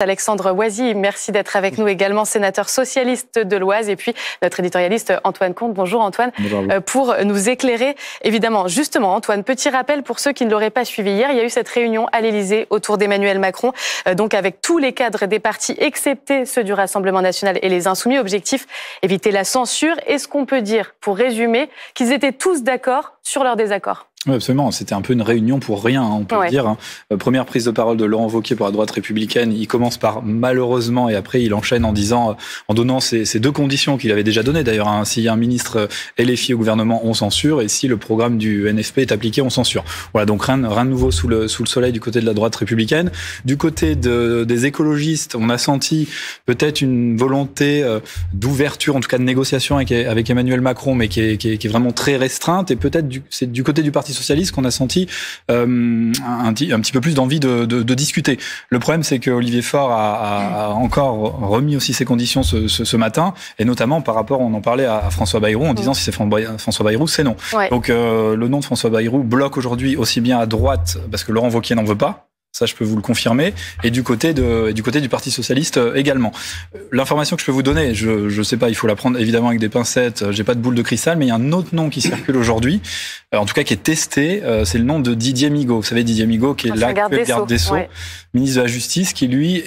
Alexandre Oisy, merci d'être avec nous également, sénateur socialiste de l'Oise, et puis notre éditorialiste Antoine Comte. Bonjour Antoine, pour nous éclairer. Évidemment, justement Antoine, petit rappel pour ceux qui ne l'auraient pas suivi hier, il y a eu cette réunion à l'Élysée autour d'Emmanuel Macron, donc avec tous les cadres des partis, excepté ceux du Rassemblement national et les Insoumis. Objectif, éviter la censure. Est-ce qu'on peut dire, pour résumer, qu'ils étaient tous d'accord sur leur désaccord ? Oui, absolument. C'était un peu une réunion pour rien, on peut le dire. Première prise de parole de Laurent Wauquiez pour la droite républicaine. Il commence par malheureusement et après il enchaîne en disant, en donnant ces deux conditions qu'il avait déjà données d'ailleurs. Si un ministre LFI au gouvernement, on censure, et si le programme du NFP est appliqué, on censure. Voilà, donc rien de nouveau sous le soleil du côté de la droite républicaine. Du côté des écologistes, on a senti peut-être une volonté d'ouverture, en tout cas de négociation avec Emmanuel Macron, mais qui est vraiment très restreinte. Et peut-être c'est du côté du Parti socialiste qu'on a senti un petit peu plus d'envie de discuter. Le problème, c'est que Olivier Faure a encore remis aussi ses conditions ce matin, et notamment par rapport, on en parlait à François Bayrou, en disant si c'est François Bayrou, c'est non. Ouais. Donc le nom de François Bayrou bloque aujourd'hui aussi bien à droite, parce que Laurent Wauquiez n'en veut pas. Ça, je peux vous le confirmer. Et du côté du Parti socialiste également. L'information que je peux vous donner, je sais pas, il faut la prendre évidemment avec des pincettes. J'ai pas de boule de cristal, mais il y a un autre nom qui circule aujourd'hui, en tout cas qui est testé. C'est le nom de Didier Migaud. Vous savez, Didier Migaud, qui est l'actuel garde des Sceaux, ministre de la Justice, qui lui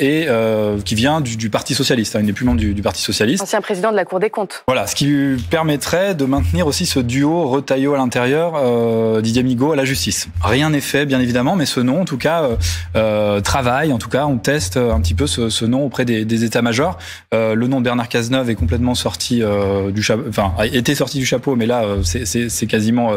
qui vient du Parti socialiste. Il n'est plus membre du Parti socialiste. Ancien président de la Cour des comptes. Voilà, ce qui lui permettrait de maintenir aussi ce duo Retailleau à l'intérieur, Didier Migaud à la justice. Rien n'est fait, bien évidemment, mais ce nom, en tout cas. Travail, en tout cas, on teste un petit peu ce nom auprès des états-majors. Le nom de Bernard Cazeneuve est complètement sorti du chapeau, enfin, a été sorti du chapeau, mais là, c'est quasiment,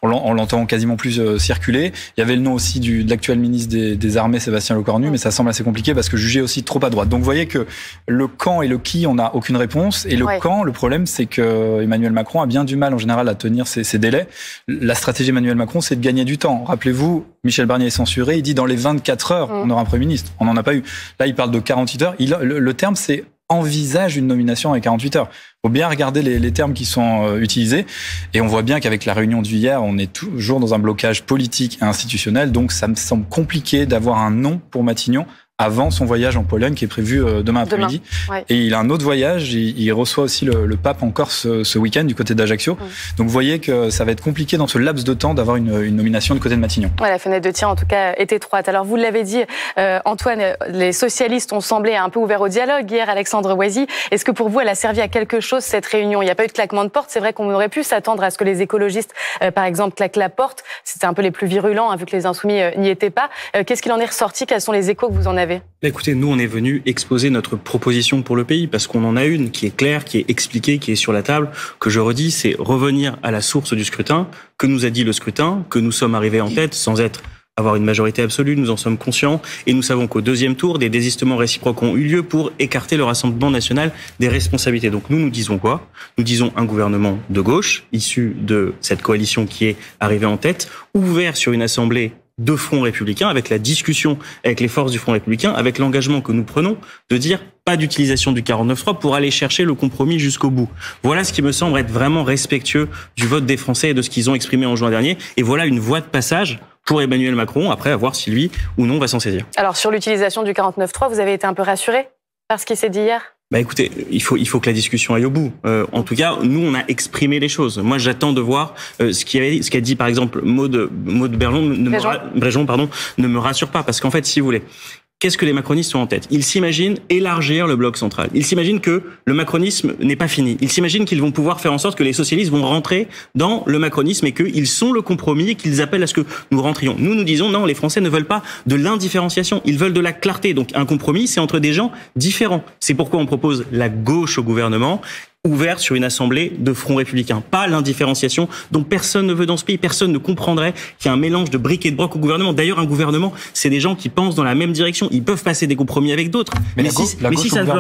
on l'entend quasiment plus circuler. Il y avait le nom aussi de l'actuel ministre des Armées, Sébastien Lecornu, mais ça semble assez compliqué parce que jugé aussi trop à droite. Donc, vous voyez que le quand et le qui, on n'a aucune réponse. Et le quand, le problème, c'est que Emmanuel Macron a bien du mal, en général, à tenir ses délais. La stratégie d'Emmanuel Macron, c'est de gagner du temps. Rappelez-vous, Michel Barnier est censuré, il dit dans les 24 heures, on aura un Premier ministre. On n'en a pas eu. Là, il parle de 48 heures. Le terme, c'est envisage une nomination avec 48 heures. Il faut bien regarder les termes qui sont utilisés. Et on voit bien qu'avec la réunion d'hier, on est toujours dans un blocage politique et institutionnel. Donc, ça me semble compliqué d'avoir un nom pour Matignon avant son voyage en Pologne qui est prévu demain après-midi. Et il a un autre voyage, il reçoit aussi le pape en Corse ce week-end du côté d'Ajaccio. Donc vous voyez que ça va être compliqué dans ce laps de temps d'avoir une nomination du côté de Matignon. Ouais, la fenêtre de tir en tout cas est étroite. Alors vous l'avez dit, Antoine, les socialistes ont semblé un peu ouverts au dialogue hier, Alexandre Oisy. Est-ce que pour vous elle a servi à quelque chose cette réunion ? Il n'y a pas eu de claquement de porte, c'est vrai qu'on aurait pu s'attendre à ce que les écologistes, par exemple, claquent la porte. C'était un peu les plus virulents, vu que les Insoumis n'y étaient pas. Qu'est-ce qu'il en est ressorti ? Quels sont les échos que vous en avez ? Écoutez, nous, on est venu exposer notre proposition pour le pays parce qu'on en a une qui est claire, qui est expliquée, qui est sur la table. Que je redis, c'est revenir à la source du scrutin. Que nous a dit le scrutin ? Que nous sommes arrivés en tête sans avoir une majorité absolue, nous en sommes conscients. Et nous savons qu'au deuxième tour, des désistements réciproques ont eu lieu pour écarter le Rassemblement national des responsabilités. Donc nous disons quoi ? Nous disons un gouvernement de gauche, issu de cette coalition qui est arrivée en tête, ouvert sur une assemblée de Front républicain, avec la discussion avec les forces du Front républicain, avec l'engagement que nous prenons de dire pas d'utilisation du 49.3 pour aller chercher le compromis jusqu'au bout. Voilà ce qui me semble être vraiment respectueux du vote des Français et de ce qu'ils ont exprimé en juin dernier. Et voilà une voie de passage pour Emmanuel Macron, après à voir si lui ou non va s'en saisir. Alors sur l'utilisation du 49.3, vous avez été un peu rassuré par ce qui s'est dit hier ? Écoutez, il faut que la discussion aille au bout. En tout cas, nous, on a exprimé les choses. Moi, j'attends de voir ce qu'a dit, par exemple, Maud Brejon ne me rassure pas. Parce qu'en fait, si vous voulez, qu'est-ce que les macronistes ont en tête ? Ils s'imaginent élargir le bloc central. Ils s'imaginent que le macronisme n'est pas fini. Ils s'imaginent qu'ils vont pouvoir faire en sorte que les socialistes vont rentrer dans le macronisme et qu'ils sont le compromis et qu'ils appellent à ce que nous rentrions. Nous disons non, les Français ne veulent pas de l'indifférenciation. Ils veulent de la clarté. Donc un compromis, c'est entre des gens différents. C'est pourquoi on propose la gauche au gouvernement, ouvert sur une assemblée de Front républicain. Pas l'indifférenciation dont personne ne veut dans ce pays. Personne ne comprendrait qu'il y a un mélange de briques et de broc au gouvernement. D'ailleurs, un gouvernement, c'est des gens qui pensent dans la même direction. Ils peuvent passer des compromis avec d'autres. Mais si ça ne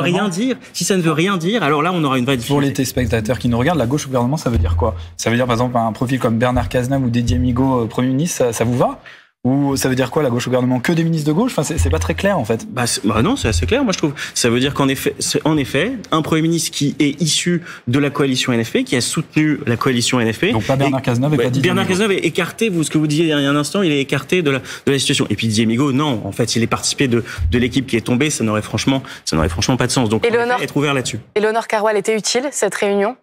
veut rien dire, alors là, on aura une vraie difficulté. Pour les téléspectateurs qui nous regardent, la gauche au gouvernement, ça veut dire quoi ? Ça veut dire, par exemple, un profil comme Bernard Cazeneuve ou Didier Migaud, Premier ministre, ça vous va ? Ou ça veut dire quoi, la gauche au gouvernement? Que des ministres de gauche? Enfin, c'est pas très clair, en fait. Non, c'est assez clair, moi, je trouve. Ça veut dire qu'en effet, un Premier ministre qui est issu de la coalition NFP, qui a soutenu la coalition NFP. Donc pas Bernard Cazeneuve et pas Didier Migaud. Bernard Cazeneuve est écarté, ce que vous disiez il y a un instant, il est écarté de la situation. Et puis Didier Migaud, non. En fait, il est participé de l'équipe qui est tombée. Ça n'aurait franchement pas de sens. Donc, être ouvert là-dessus. Éléonore Carroual, était utile, cette réunion?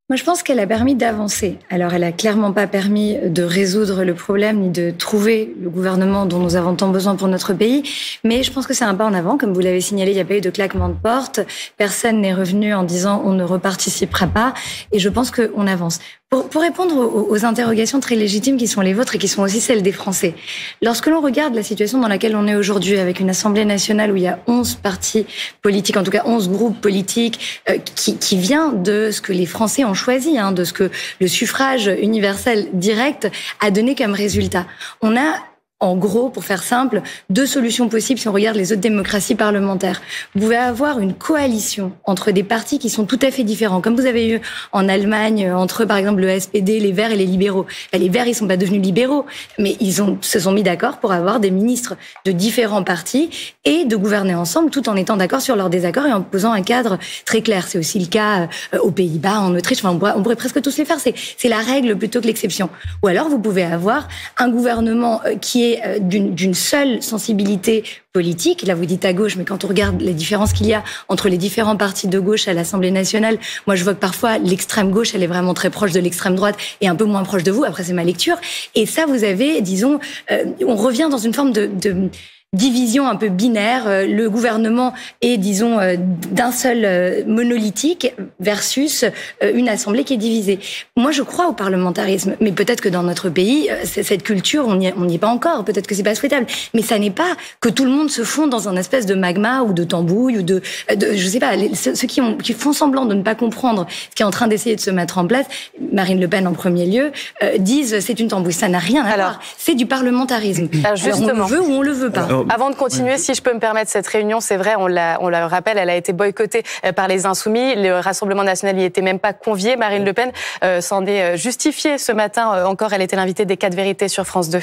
Moi, je pense qu'elle a permis d'avancer. Alors, elle a clairement pas permis de résoudre le problème ni de trouver le gouvernement dont nous avons tant besoin pour notre pays. Mais je pense que c'est un pas en avant. Comme vous l'avez signalé, il n'y a pas eu de claquement de porte. Personne n'est revenu en disant on ne reparticipera pas. Et je pense qu'on avance. Pour répondre aux interrogations très légitimes qui sont les vôtres et qui sont aussi celles des Français, lorsque l'on regarde la situation dans laquelle on est aujourd'hui, avec une Assemblée nationale où il y a 11 partis politiques, en tout cas 11 groupes politiques, qui vient de ce que les Français ont choisi, de ce que le suffrage universel direct a donné comme résultat. On a, en gros, pour faire simple, deux solutions possibles si on regarde les autres démocraties parlementaires. Vous pouvez avoir une coalition entre des partis qui sont tout à fait différents, comme vous avez eu en Allemagne entre, par exemple, le SPD, les Verts et les libéraux. Les Verts, ils sont pas devenus libéraux, mais se sont mis d'accord pour avoir des ministres de différents partis et de gouverner ensemble tout en étant d'accord sur leurs désaccords et en posant un cadre très clair. C'est aussi le cas aux Pays-Bas, en Autriche. Enfin, on pourrait presque tous les faire. C'est la règle plutôt que l'exception. Ou alors, vous pouvez avoir un gouvernement qui est d'une seule sensibilité politique. Là, vous dites à gauche, mais quand on regarde les différences qu'il y a entre les différents partis de gauche à l'Assemblée nationale, moi, je vois que parfois, l'extrême gauche, elle est vraiment très proche de l'extrême droite et un peu moins proche de vous. Après, c'est ma lecture. Et ça, vous avez, disons, on revient dans une forme de division un peu binaire. Le gouvernement est, disons, d'un seul monolithique versus une assemblée qui est divisée. Moi, je crois au parlementarisme, mais peut-être que dans notre pays, cette culture, on n'y est pas encore. Peut-être que c'est pas souhaitable. Mais ça n'est pas que tout le monde se fonde dans un espèce de magma ou de tambouille ou de je sais pas, ceux qui font semblant de ne pas comprendre ce qui est en train d'essayer de se mettre en place, Marine Le Pen en premier lieu, disent c'est une tambouille. Ça n'a rien à voir. C'est du parlementarisme. Alors on le veut ou on le veut pas. Avant de continuer, si je peux me permettre, cette réunion, c'est vrai, on le rappelle, elle a été boycottée par les Insoumis. Le Rassemblement national n'y était même pas convié. Marine Le Pen s'en est justifiée ce matin. Encore, elle était l'invitée des 4 vérités sur France 2.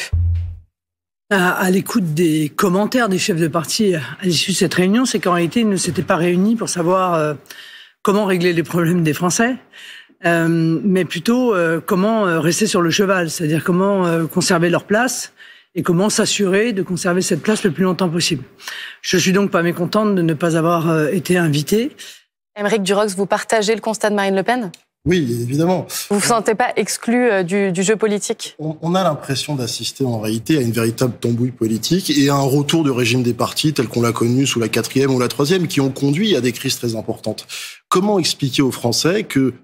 À l'écoute des commentaires des chefs de parti à l'issue de cette réunion, c'est qu'en réalité, ils ne s'étaient pas réunis pour savoir comment régler les problèmes des Français, mais plutôt comment rester sur le cheval, c'est-à-dire comment conserver leur place et comment s'assurer de conserver cette place le plus longtemps possible. Je suis donc pas mécontente de ne pas avoir été invitée. Aymeric Durox, vous partagez le constat de Marine Le Pen ? Oui, évidemment. Vous vous sentez pas exclu du jeu politique ? On a l'impression d'assister en réalité à une véritable tambouille politique et à un retour du régime des partis tel qu'on l'a connu sous la 4e ou la 3e qui ont conduit à des crises très importantes. Comment expliquer aux Français que,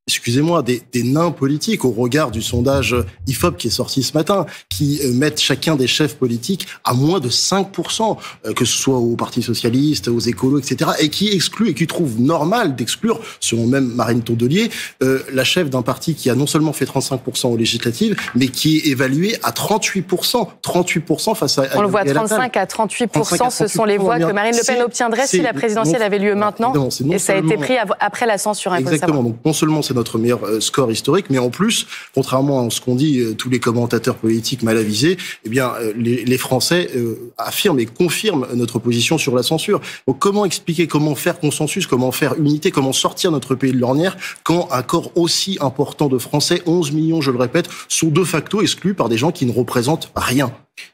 excusez-moi, des nains politiques au regard du sondage IFOP qui est sorti ce matin, qui mettent chacun des chefs politiques à moins de 5%, que ce soit au Parti Socialiste, aux écolos, etc., et qui excluent et qui trouvent normal d'exclure, selon même Marine Tondelier, la chef d'un parti qui a non seulement fait 35% aux législatives, mais qui est évalué à 38%. 38% face à... On le voit, 35 à 38%, ce sont les voix que Marine Le Pen obtiendrait si la présidentielle avait lieu maintenant, et ça a été pris après la censure. Exactement, donc non seulement c'est notre meilleur score historique, mais en plus, contrairement à ce qu'ont dit tous les commentateurs politiques mal avisés, eh bien, les Français affirment et confirment notre position sur la censure. Donc, comment expliquer, comment faire consensus, comment faire unité, comment sortir notre pays de l'ornière quand un corps aussi important de Français, 11 millions, je le répète, sont de facto exclus par des gens qui ne représentent rien.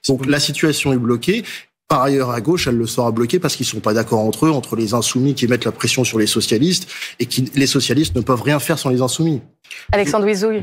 Donc, la situation est bloquée. Par ailleurs, à gauche, elle le sera bloquée parce qu'ils ne sont pas d'accord entre eux, entre les insoumis qui mettent la pression sur les socialistes et les socialistes ne peuvent rien faire sans les insoumis. Alexandre Huizouille.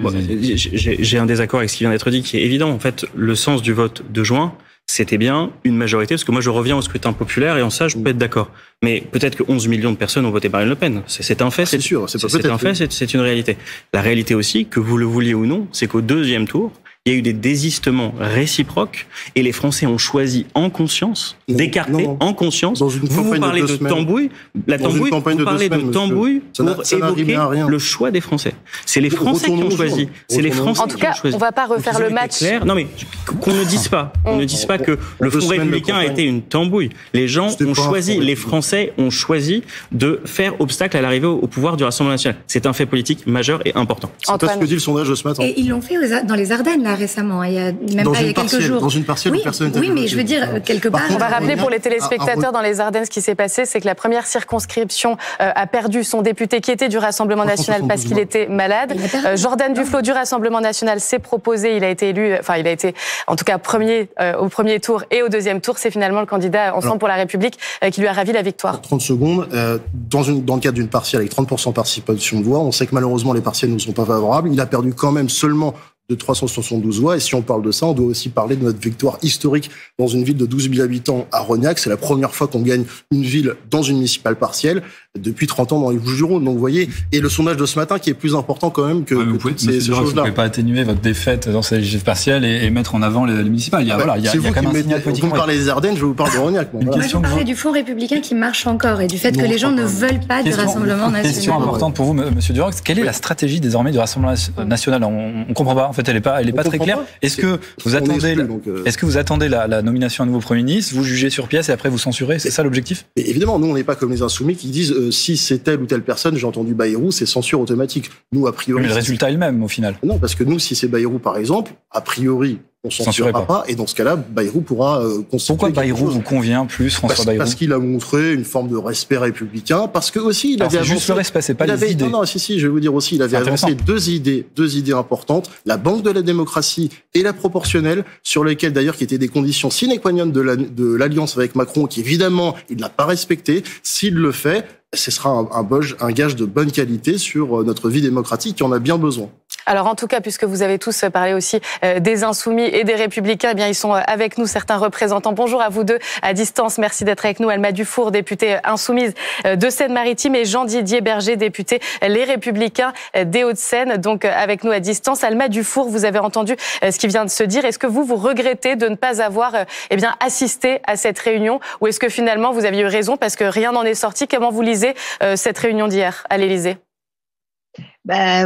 J'ai un désaccord avec ce qui vient d'être dit qui est évident. En fait, le sens du vote de juin, c'était bien une majorité, parce que moi je reviens au scrutin populaire et en ça je peux être d'accord. Mais peut-être que 11 millions de personnes ont voté Marine Le Pen. C'est un fait. C'est sûr. C'est un fait, c'est une réalité. La réalité aussi, que vous le vouliez ou non, c'est qu'au deuxième tour, il y a eu des désistements réciproques et les Français ont choisi en conscience d'écarter en conscience. Vous parlez de tambouille, vous parlez de tambouille pour évoquer le choix des Français. C'est les Français qui ont choisi. C'est les Français qui ont choisi. En tout cas, on va pas refaire le match. Non mais qu'on ne dise pas, que le Front républicain a été une tambouille. Les gens ont choisi, les Français ont choisi de faire obstacle à l'arrivée au pouvoir du Rassemblement national. C'est un fait politique majeur et important. C'est pas ce que dit le sondage de ce matin. Et ils l'ont fait dans les Ardennes. là récemment, il y a même pas il y a quelques jours. Dans une partielle, oui, personne. Oui, mais je veux dire quelque part. On va rappeler pour les téléspectateurs dans les Ardennes ce qui s'est passé, c'est que la première circonscription a perdu son député qui était du Rassemblement national parce qu'il était malade. Jordan Duflot du Rassemblement national s'est proposé, il a été élu, enfin il a été en tout cas premier au premier tour et au deuxième tour, c'est finalement le candidat Ensemble pour la République qui lui a ravi la victoire. 30 secondes, dans le cadre d'une partielle avec 30% de participation de voix, on sait que malheureusement les partielles ne sont pas favorables. Il a perdu quand même seulement de 372 voix. Et si on parle de ça, on doit aussi parler de notre victoire historique dans une ville de 12 000 habitants à Rognac. C'est la première fois qu'on gagne une ville dans une municipale partielle depuis 30 ans dans les Bouches-du-Rhône. Donc vous voyez, et le sondage de ce matin qui est plus important quand même que ces choses-là. Vous ne pouvez pas atténuer votre défaite dans ces législatives partielles et mettre en avant les municipales. Il y a quand même un signal politique. Vous me parlez des Ardennes, je vous parle de Rognac. Moi, je parlais du Front républicain qui marche encore et du fait que les gens ne veulent pas du Rassemblement national. Question importante pour vous, Monsieur Durox. Quelle est la stratégie désormais du Rassemblement national? On ne comprend pas. En fait, elle n'est pas très claire. Est-ce que vous attendez la nomination à nouveau Premier ministre, vous jugez sur pièce et après vous censurez? C'est ça l'objectif? Évidemment, nous, on n'est pas comme les Insoumis qui disent si c'est telle ou telle personne, j'ai entendu Bayrou, c'est censure automatique. Nous, a priori. Mais le résultat est le même, au final. Non, parce que nous, si c'est Bayrou, par exemple, a priori, on ne censurera pas. Et dans ce cas-là, Bayrou pourra constituer. Pourquoi Bayrou vous convient plus, François Bayrou? Parce qu'il a montré une forme de respect républicain, parce que aussi, il avait avancé. C'est juste le respect, c'est pas les idées. Non, si, je vais vous dire aussi, il avait avancé deux idées importantes. La banque de la démocratie et la proportionnelle, sur lesquelles d'ailleurs, qui étaient des conditions sine qua non de l'alliance avec Macron, qui évidemment, il n'a pas respecté. S'il le fait, ce sera un gage de bonne qualité sur notre vie démocratique qui en a bien besoin. Alors en tout cas, puisque vous avez tous parlé aussi des Insoumis et des Républicains, eh bien ils sont avec nous, certains représentants. Bonjour à vous deux à distance. Merci d'être avec nous. Alma Dufour, députée insoumise de Seine-Maritime, et Jean-Didier Berger, député Les Républicains des Hauts-de-Seine, donc avec nous à distance. Alma Dufour, vous avez entendu ce qui vient de se dire. Est-ce que vous regrettez de ne pas avoir assisté à cette réunion, ou est-ce que finalement vous aviez eu raison parce que rien n'en est sorti? Comment vous lisez cette réunion d'hier à l'Élysée?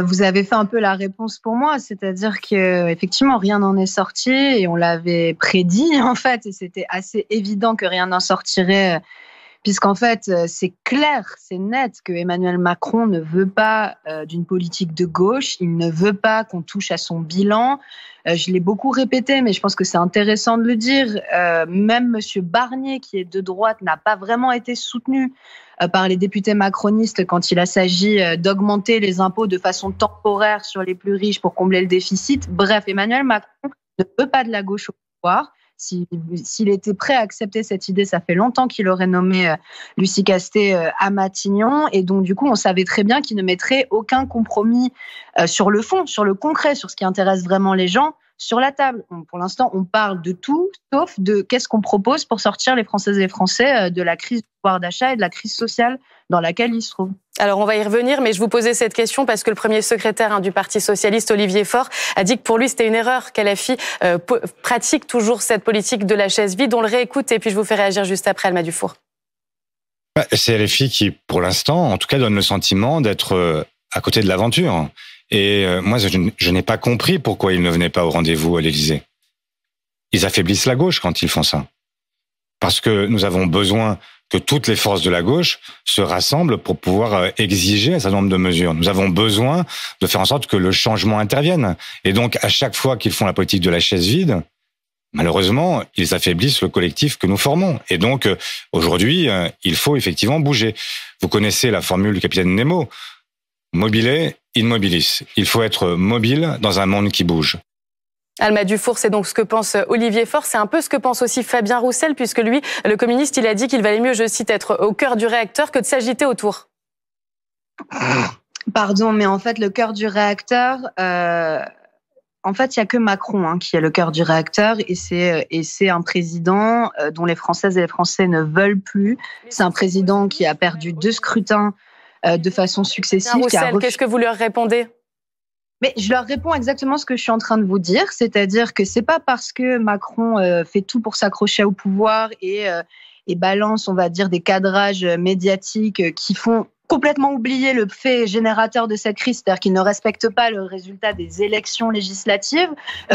Vous avez fait un peu la réponse pour moi, c'est-à-dire que effectivement rien n'en est sorti et on l'avait prédit en fait, et c'était assez évident que rien n'en sortirait, puisqu'en fait c'est clair, c'est net que Emmanuel Macron ne veut pas d'une politique de gauche, il ne veut pas qu'on touche à son bilan. Je l'ai beaucoup répété, mais je pense que c'est intéressant de le dire. Même Monsieur Barnier, qui est de droite, n'a pas vraiment été soutenu par les députés macronistes quand il a s'agi d'augmenter les impôts de façon temporaire sur les plus riches pour combler le déficit. Bref, Emmanuel Macron ne veut pas de la gauche au pouvoir. S'il était prêt à accepter cette idée, ça fait longtemps qu'il aurait nommé Lucie Castet à Matignon. Et donc, du coup, on savait très bien qu'il ne mettrait aucun compromis sur le fond, sur le concret, sur ce qui intéresse vraiment les gens, sur la table. Pour l'instant, on parle de tout, sauf de qu'est-ce qu'on propose pour sortir les Françaises et les Français de la crise du pouvoir d'achat et de la crise sociale dans laquelle ils se trouvent. Alors, on va y revenir, mais je vous posais cette question parce que le premier secrétaire du Parti socialiste, Olivier Faure, a dit que pour lui, c'était une erreur qu'LFI pratique toujours cette politique de la chaise vide. On le réécoute et puis je vous fais réagir juste après, Alma Dufour. C'est LFI qui, pour l'instant, en tout cas, donne le sentiment d'être à côté de l'aventure. Et moi, je n'ai pas compris pourquoi ils ne venaient pas au rendez-vous à l'Élysée. Ils affaiblissent la gauche quand ils font ça. Parce que nous avons besoin que toutes les forces de la gauche se rassemblent pour pouvoir exiger un certain nombre de mesures. Nous avons besoin de faire en sorte que le changement intervienne. Et donc, à chaque fois qu'ils font la politique de la chaise vide, malheureusement, ils affaiblissent le collectif que nous formons. Et donc, aujourd'hui, il faut effectivement bouger. Vous connaissez la formule du capitaine Nemo. Mobile in mobilis. Il faut être mobile dans un monde qui bouge. Alma Dufour, c'est donc ce que pense Olivier Faure. C'est un peu ce que pense aussi Fabien Roussel, puisque lui, le communiste, il a dit qu'il valait mieux, je cite, être au cœur du réacteur que de s'agiter autour. Pardon, mais en fait, le cœur du réacteur... En fait, il n'y a que Macron qui est le cœur du réacteur, et c'est un président dont les Françaises et les Français ne veulent plus. C'est un président qui a perdu 2 scrutins de façon successive. Roussel, qu'est-ce que vous leur répondez ? Mais je leur réponds exactement ce que je suis en train de vous dire, c'est-à-dire que c'est pas parce que Macron fait tout pour s'accrocher au pouvoir et balance, on va dire, des cadrages médiatiques qui font complètement oublié le fait générateur de cette crise, c'est-à-dire qu'ils ne respectent pas le résultat des élections législatives,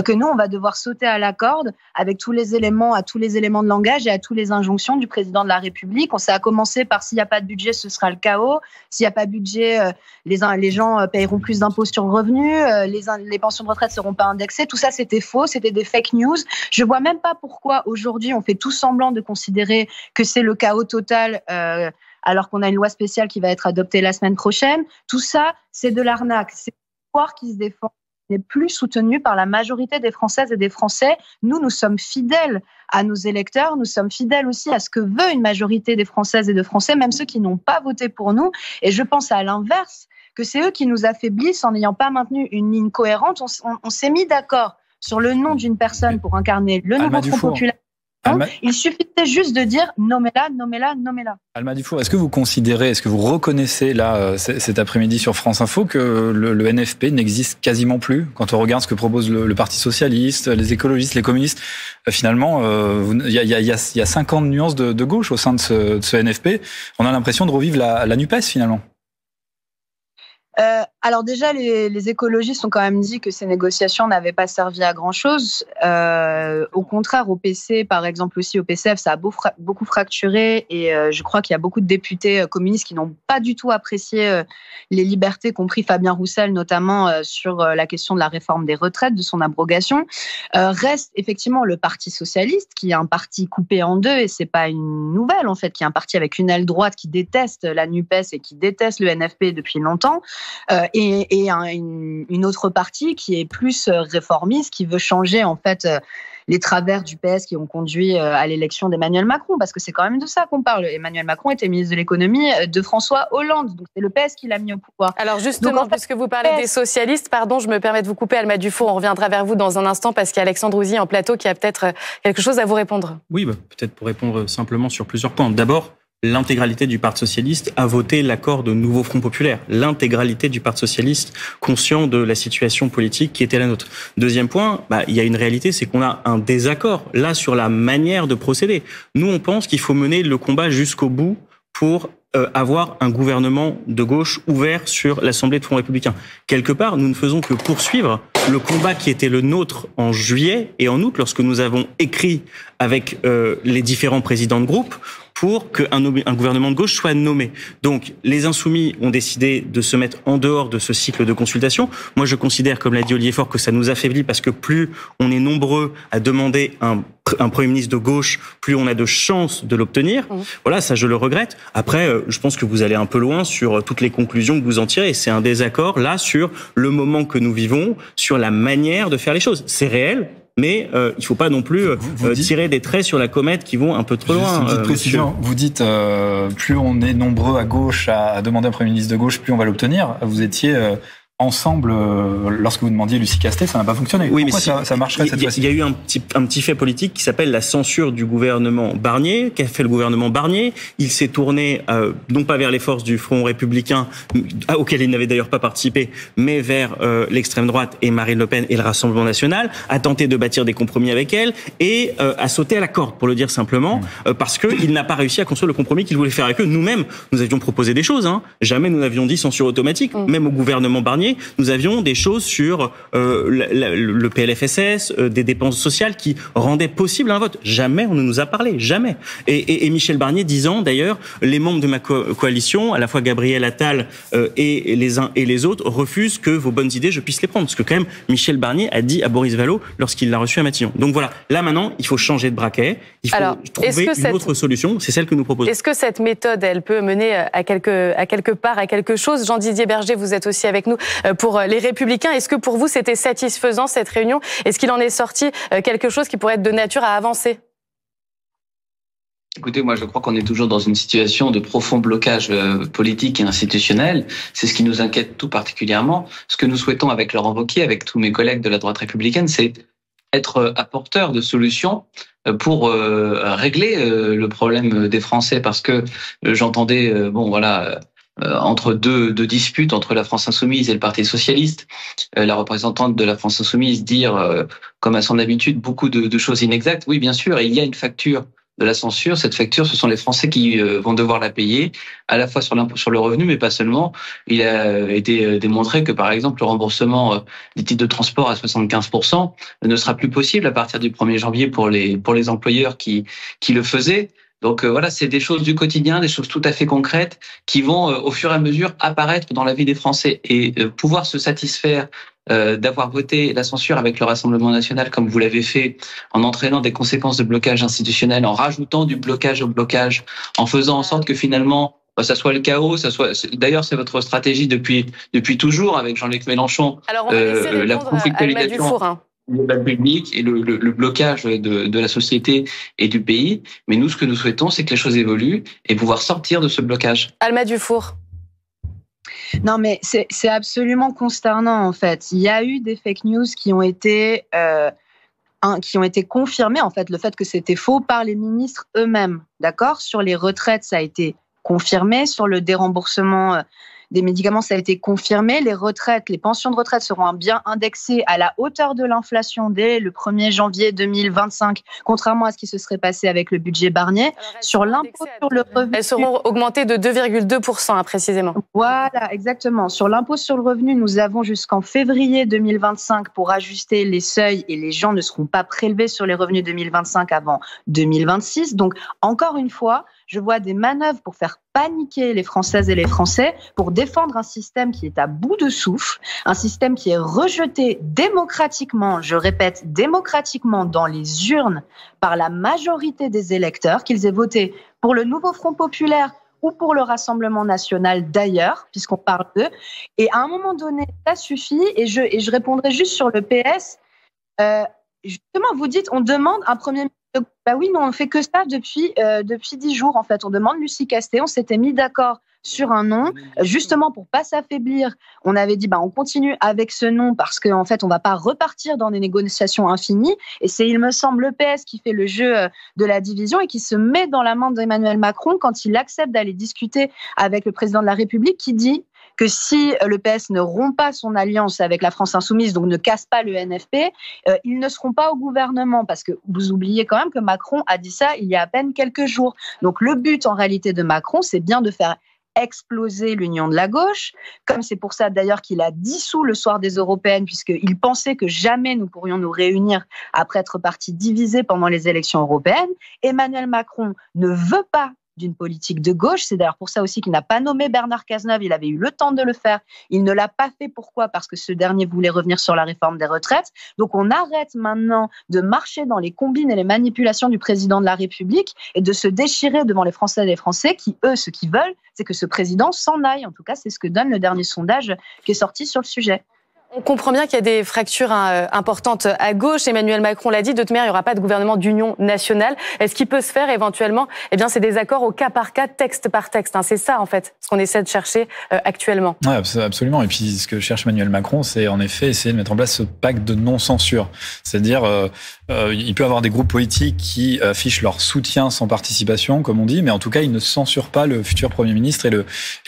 que nous, on va devoir sauter à la corde avec tous les éléments de langage et à toutes les injonctions du président de la République. Ça a commencé par s'il n'y a pas de budget, ce sera le chaos. S'il n'y a pas de budget, les gens paieront plus d'impôts sur le revenu, les pensions de retraite ne seront pas indexées. Tout ça, c'était faux, c'était des fake news. Je ne vois même pas pourquoi aujourd'hui, on fait tout semblant de considérer que c'est le chaos total, alors qu'on a une loi spéciale qui va être adoptée la semaine prochaine. Tout ça, c'est de l'arnaque. C'est le pouvoir qui se défend. N'est plus soutenu par la majorité des Françaises et des Français. Nous sommes fidèles à nos électeurs. Nous sommes fidèles aussi à ce que veut une majorité des Françaises et de Français, même ceux qui n'ont pas voté pour nous. Et je pense à l'inverse, que c'est eux qui nous affaiblissent en n'ayant pas maintenu une ligne cohérente. On s'est mis d'accord sur le nom d'une personne pour incarner le nouveau Front populaire. Il suffisait juste de dire nommez-la, nommez-la, nommez-la. Alma Dufour, est-ce que vous reconnaissez là cet après-midi sur France Info que le NFP n'existe quasiment plus quand on regarde ce que propose le Parti socialiste, les écologistes, les communistes? Finalement, il y a 50 nuances de gauche au sein de ce NFP. On a l'impression de revivre la NUPES finalement. Alors déjà, les écologistes ont quand même dit que ces négociations n'avaient pas servi à grand-chose. Au contraire, au PC, par exemple aussi au PCF, ça a beaucoup fracturé et je crois qu'il y a beaucoup de députés communistes qui n'ont pas du tout apprécié les libertés, compris Fabien Roussel notamment sur la question de la réforme des retraites, de son abrogation. Reste effectivement le Parti socialiste, qui est un parti coupé en deux et c'est pas une nouvelle en fait, qui est un parti avec une aile droite qui déteste la NUPES et qui déteste le NFP depuis longtemps. Et une autre partie qui est plus réformiste, qui veut changer en fait les travers du PS qui ont conduit à l'élection d'Emmanuel Macron, parce que c'est quand même de ça qu'on parle. Emmanuel Macron était ministre de l'économie de François Hollande, donc c'est le PS qui l'a mis au pouvoir. Alors justement, puisque vous parlez des socialistes, pardon, je me permets de vous couper, Alma Dufour, on reviendra vers vous dans un instant, parce qu'il y a Alexandre Ouzy en plateau qui a peut-être quelque chose à vous répondre. Oui, peut-être pour répondre simplement sur plusieurs points. D'abord, l'intégralité du Parti socialiste a voté l'accord de Nouveau Front populaire. L'intégralité du Parti socialiste, conscient de la situation politique qui était la nôtre. Deuxième point, il y a une réalité, c'est qu'on a un désaccord là sur la manière de procéder. Nous, on pense qu'il faut mener le combat jusqu'au bout pour avoir un gouvernement de gauche ouvert sur l'Assemblée de Front républicain. Quelque part, nous ne faisons que poursuivre le combat qui était le nôtre en juillet et en août, lorsque nous avons écrit avec les différents présidents de groupe pour qu'un gouvernement de gauche soit nommé. Donc, les Insoumis ont décidé de se mettre en dehors de ce cycle de consultation. Moi, je considère, comme l'a dit Olivier Faure, que ça nous affaiblit parce que plus on est nombreux à demander un Premier ministre de gauche, plus on a de chances de l'obtenir. Voilà, ça, je le regrette. Après, je pense que vous allez un peu loin sur toutes les conclusions que vous en tirez. C'est un désaccord, là, sur le moment que nous vivons, sur la manière de faire les choses. C'est réel. Mais il ne faut pas non plus tirer des traits sur la comète qui vont un peu trop loin. Juste une précision, vous dites plus on est nombreux à gauche à demander un Premier ministre de gauche, plus on va l'obtenir. Vous étiez ensemble, lorsque vous demandiez Lucie Castet, ça n'a pas fonctionné. Oui, pourquoi mais ça marcherait cette fois-ci? Il y a eu un petit fait politique qui s'appelle la censure du gouvernement Barnier, qu'a fait le gouvernement Barnier. Il s'est tourné, non pas vers les forces du Front républicain, auquel il n'avait d'ailleurs pas participé, mais vers l'extrême droite et Marine Le Pen et le Rassemblement national, a tenté de bâtir des compromis avec elle et a sauté à la corde, pour le dire simplement, parce qu'il n'a pas réussi à construire le compromis qu'il voulait faire avec eux. Nous-mêmes, nous avions proposé des choses. Jamais nous n'avions dit censure automatique, même au gouvernement Barnier. Nous avions des choses sur le PLFSS, des dépenses sociales qui rendaient possible un vote. Jamais on ne nous a parlé, jamais. Et Michel Barnier disant, d'ailleurs, les membres de ma coalition, à la fois Gabriel Attal et les uns et les autres, refusent que vos bonnes idées, je puisse les prendre. Ce que quand même Michel Barnier a dit à Boris Vallaud lorsqu'il l'a reçu à Matignon. Donc voilà, là maintenant, il faut changer de braquet, il faut trouver une autre solution, c'est celle que nous proposons. Est-ce que cette méthode, elle peut mener à quelque part, à quelque chose? Jean-Didier Berger, vous êtes aussi avec nous pour les Républicains. Est-ce que pour vous, c'était satisfaisant cette réunion? Est-ce qu'il en est sorti quelque chose qui pourrait être de nature à avancer? Écoutez, moi je crois qu'on est toujours dans une situation de profond blocage politique et institutionnel. C'est ce qui nous inquiète tout particulièrement. Ce que nous souhaitons avec Laurent Wauquiez, avec tous mes collègues de la droite républicaine, c'est être apporteur de solutions pour régler le problème des Français. Parce que j'entendais, entre deux disputes entre la France Insoumise et le Parti Socialiste, la représentante de la France Insoumise dire, comme à son habitude, beaucoup de choses inexactes. Oui, bien sûr, il y a une facture de la censure, cette facture, ce sont les Français qui vont devoir la payer, à la fois sur l'impôt sur le revenu, mais pas seulement. Il a été démontré que, par exemple, le remboursement des titres de transport à 75% ne sera plus possible à partir du 1er janvier pour les employeurs qui le faisaient. Donc voilà, c'est des choses du quotidien, des choses tout à fait concrètes qui vont au fur et à mesure apparaître dans la vie des Français. Et pouvoir se satisfaire d'avoir voté la censure avec le Rassemblement national comme vous l'avez fait, en entraînant des conséquences de blocage institutionnel, en rajoutant du blocage au blocage, en faisant en sorte que finalement ça soit le chaos, d'ailleurs c'est votre stratégie depuis toujours avec Jean-Luc Mélenchon. Alors on va laisser la conflictualisation du débat public et le blocage de la société et du pays. Mais nous, ce que nous souhaitons, c'est que les choses évoluent et pouvoir sortir de ce blocage. Alma Dufour. Non, mais c'est absolument consternant, en fait. Il y a eu des fake news qui ont été confirmées, en fait, le fait que c'était faux par les ministres eux-mêmes, d'accord ? Sur les retraites, ça a été confirmé. Sur le déremboursement des médicaments, ça a été confirmé. Les retraites, les pensions de retraite seront bien indexées à la hauteur de l'inflation dès le 1er janvier 2025, contrairement à ce qui se serait passé avec le budget Barnier. Sur l'impôt sur le revenu... Elles seront augmentées de 2,2% précisément. Voilà, exactement. Sur l'impôt sur le revenu, nous avons jusqu'en février 2025 pour ajuster les seuils et les gens ne seront pas prélevés sur les revenus 2025 avant 2026. Donc, encore une fois, je vois des manœuvres pour faire paniquer les Françaises et les Français, pour défendre un système qui est à bout de souffle, un système qui est rejeté démocratiquement, je répète, démocratiquement dans les urnes par la majorité des électeurs, qu'ils aient voté pour le nouveau Front populaire ou pour le Rassemblement national d'ailleurs, puisqu'on parle d'eux. Et à un moment donné, ça suffit, et je répondrai juste sur le PS. Justement, vous dites, on demande un premier ministre. Bah oui, non, on ne fait que ça depuis 10 jours, en fait. On demande Lucie Castet, on s'était mis d'accord sur un nom, justement pour pas s'affaiblir. On avait dit, on continue avec ce nom parce qu'en fait, on va pas repartir dans des négociations infinies. Et c'est, il me semble, le PS qui fait le jeu de la division et qui se met dans la main d'Emmanuel Macron quand il accepte d'aller discuter avec le président de la République qui dit que si le PS ne rompt pas son alliance avec la France insoumise, donc ne casse pas le NFP, ils ne seront pas au gouvernement. Parce que vous oubliez quand même que Macron a dit ça il y a à peine quelques jours. Donc le but en réalité de Macron, c'est bien de faire exploser l'union de la gauche, comme c'est pour ça d'ailleurs qu'il a dissous le soir des européennes, puisqu'il pensait que jamais nous pourrions nous réunir après être partis divisés pendant les élections européennes. Emmanuel Macron ne veut pas d'une politique de gauche. C'est d'ailleurs pour ça aussi qu'il n'a pas nommé Bernard Cazeneuve. Il avait eu le temps de le faire. Il ne l'a pas fait. Pourquoi ? Parce que ce dernier voulait revenir sur la réforme des retraites. Donc on arrête maintenant de marcher dans les combines et les manipulations du président de la République et de se déchirer devant les Français et les Français qui, eux, ce qu'ils veulent, c'est que ce président s'en aille. En tout cas, c'est ce que donne le dernier sondage qui est sorti sur le sujet. On comprend bien qu'il y a des fractures importantes à gauche. Emmanuel Macron l'a dit, de toute manière, il n'y aura pas de gouvernement d'union nationale. Est-ce qu'il peut se faire éventuellement ? Eh bien, c'est des accords au cas par cas, texte par texte. C'est ça, en fait, ce qu'on essaie de chercher actuellement. Oui, absolument. Et puis, ce que cherche Emmanuel Macron, c'est en effet essayer de mettre en place ce pacte de non-censure. C'est-à-dire, il peut y avoir des groupes politiques qui affichent leur soutien sans participation, comme on dit, mais en tout cas, ils ne censurent pas le futur Premier ministre et le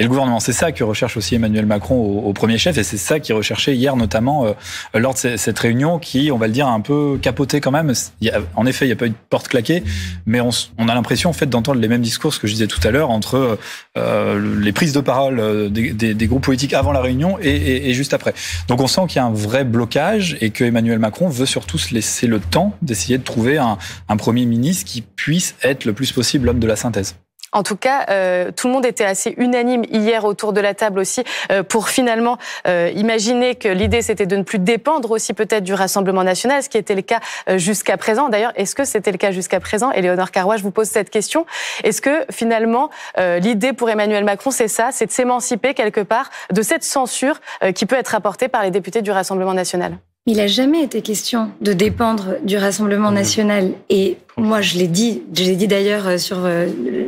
gouvernement. C'est ça que recherche aussi Emmanuel Macron au premier chef, et c'est ça qu'il recherchait hier, notamment lors de cette réunion qui, on va le dire, a un peu capoté quand même. En effet, il n'y a pas eu de porte claquée, mais on a l'impression en fait d'entendre les mêmes discours, ce que je disais tout à l'heure, entre les prises de parole des groupes politiques avant la réunion et juste après. Donc on sent qu'il y a un vrai blocage et que Emmanuel Macron veut surtout se laisser le temps d'essayer de trouver un Premier ministre qui puisse être le plus possible l'homme de la synthèse. En tout cas, tout le monde était assez unanime hier autour de la table aussi pour finalement imaginer que l'idée c'était de ne plus dépendre aussi peut-être du Rassemblement national, ce qui était le cas jusqu'à présent. D'ailleurs, est-ce que c'était le cas jusqu'à présent ? Éléonore Carrois, je vous pose cette question. Est-ce que finalement l'idée pour Emmanuel Macron c'est ça, c'est de s'émanciper quelque part de cette censure qui peut être apportée par les députés du Rassemblement national ? Il n'a jamais été question de dépendre du Rassemblement national. Et moi, je l'ai dit d'ailleurs sur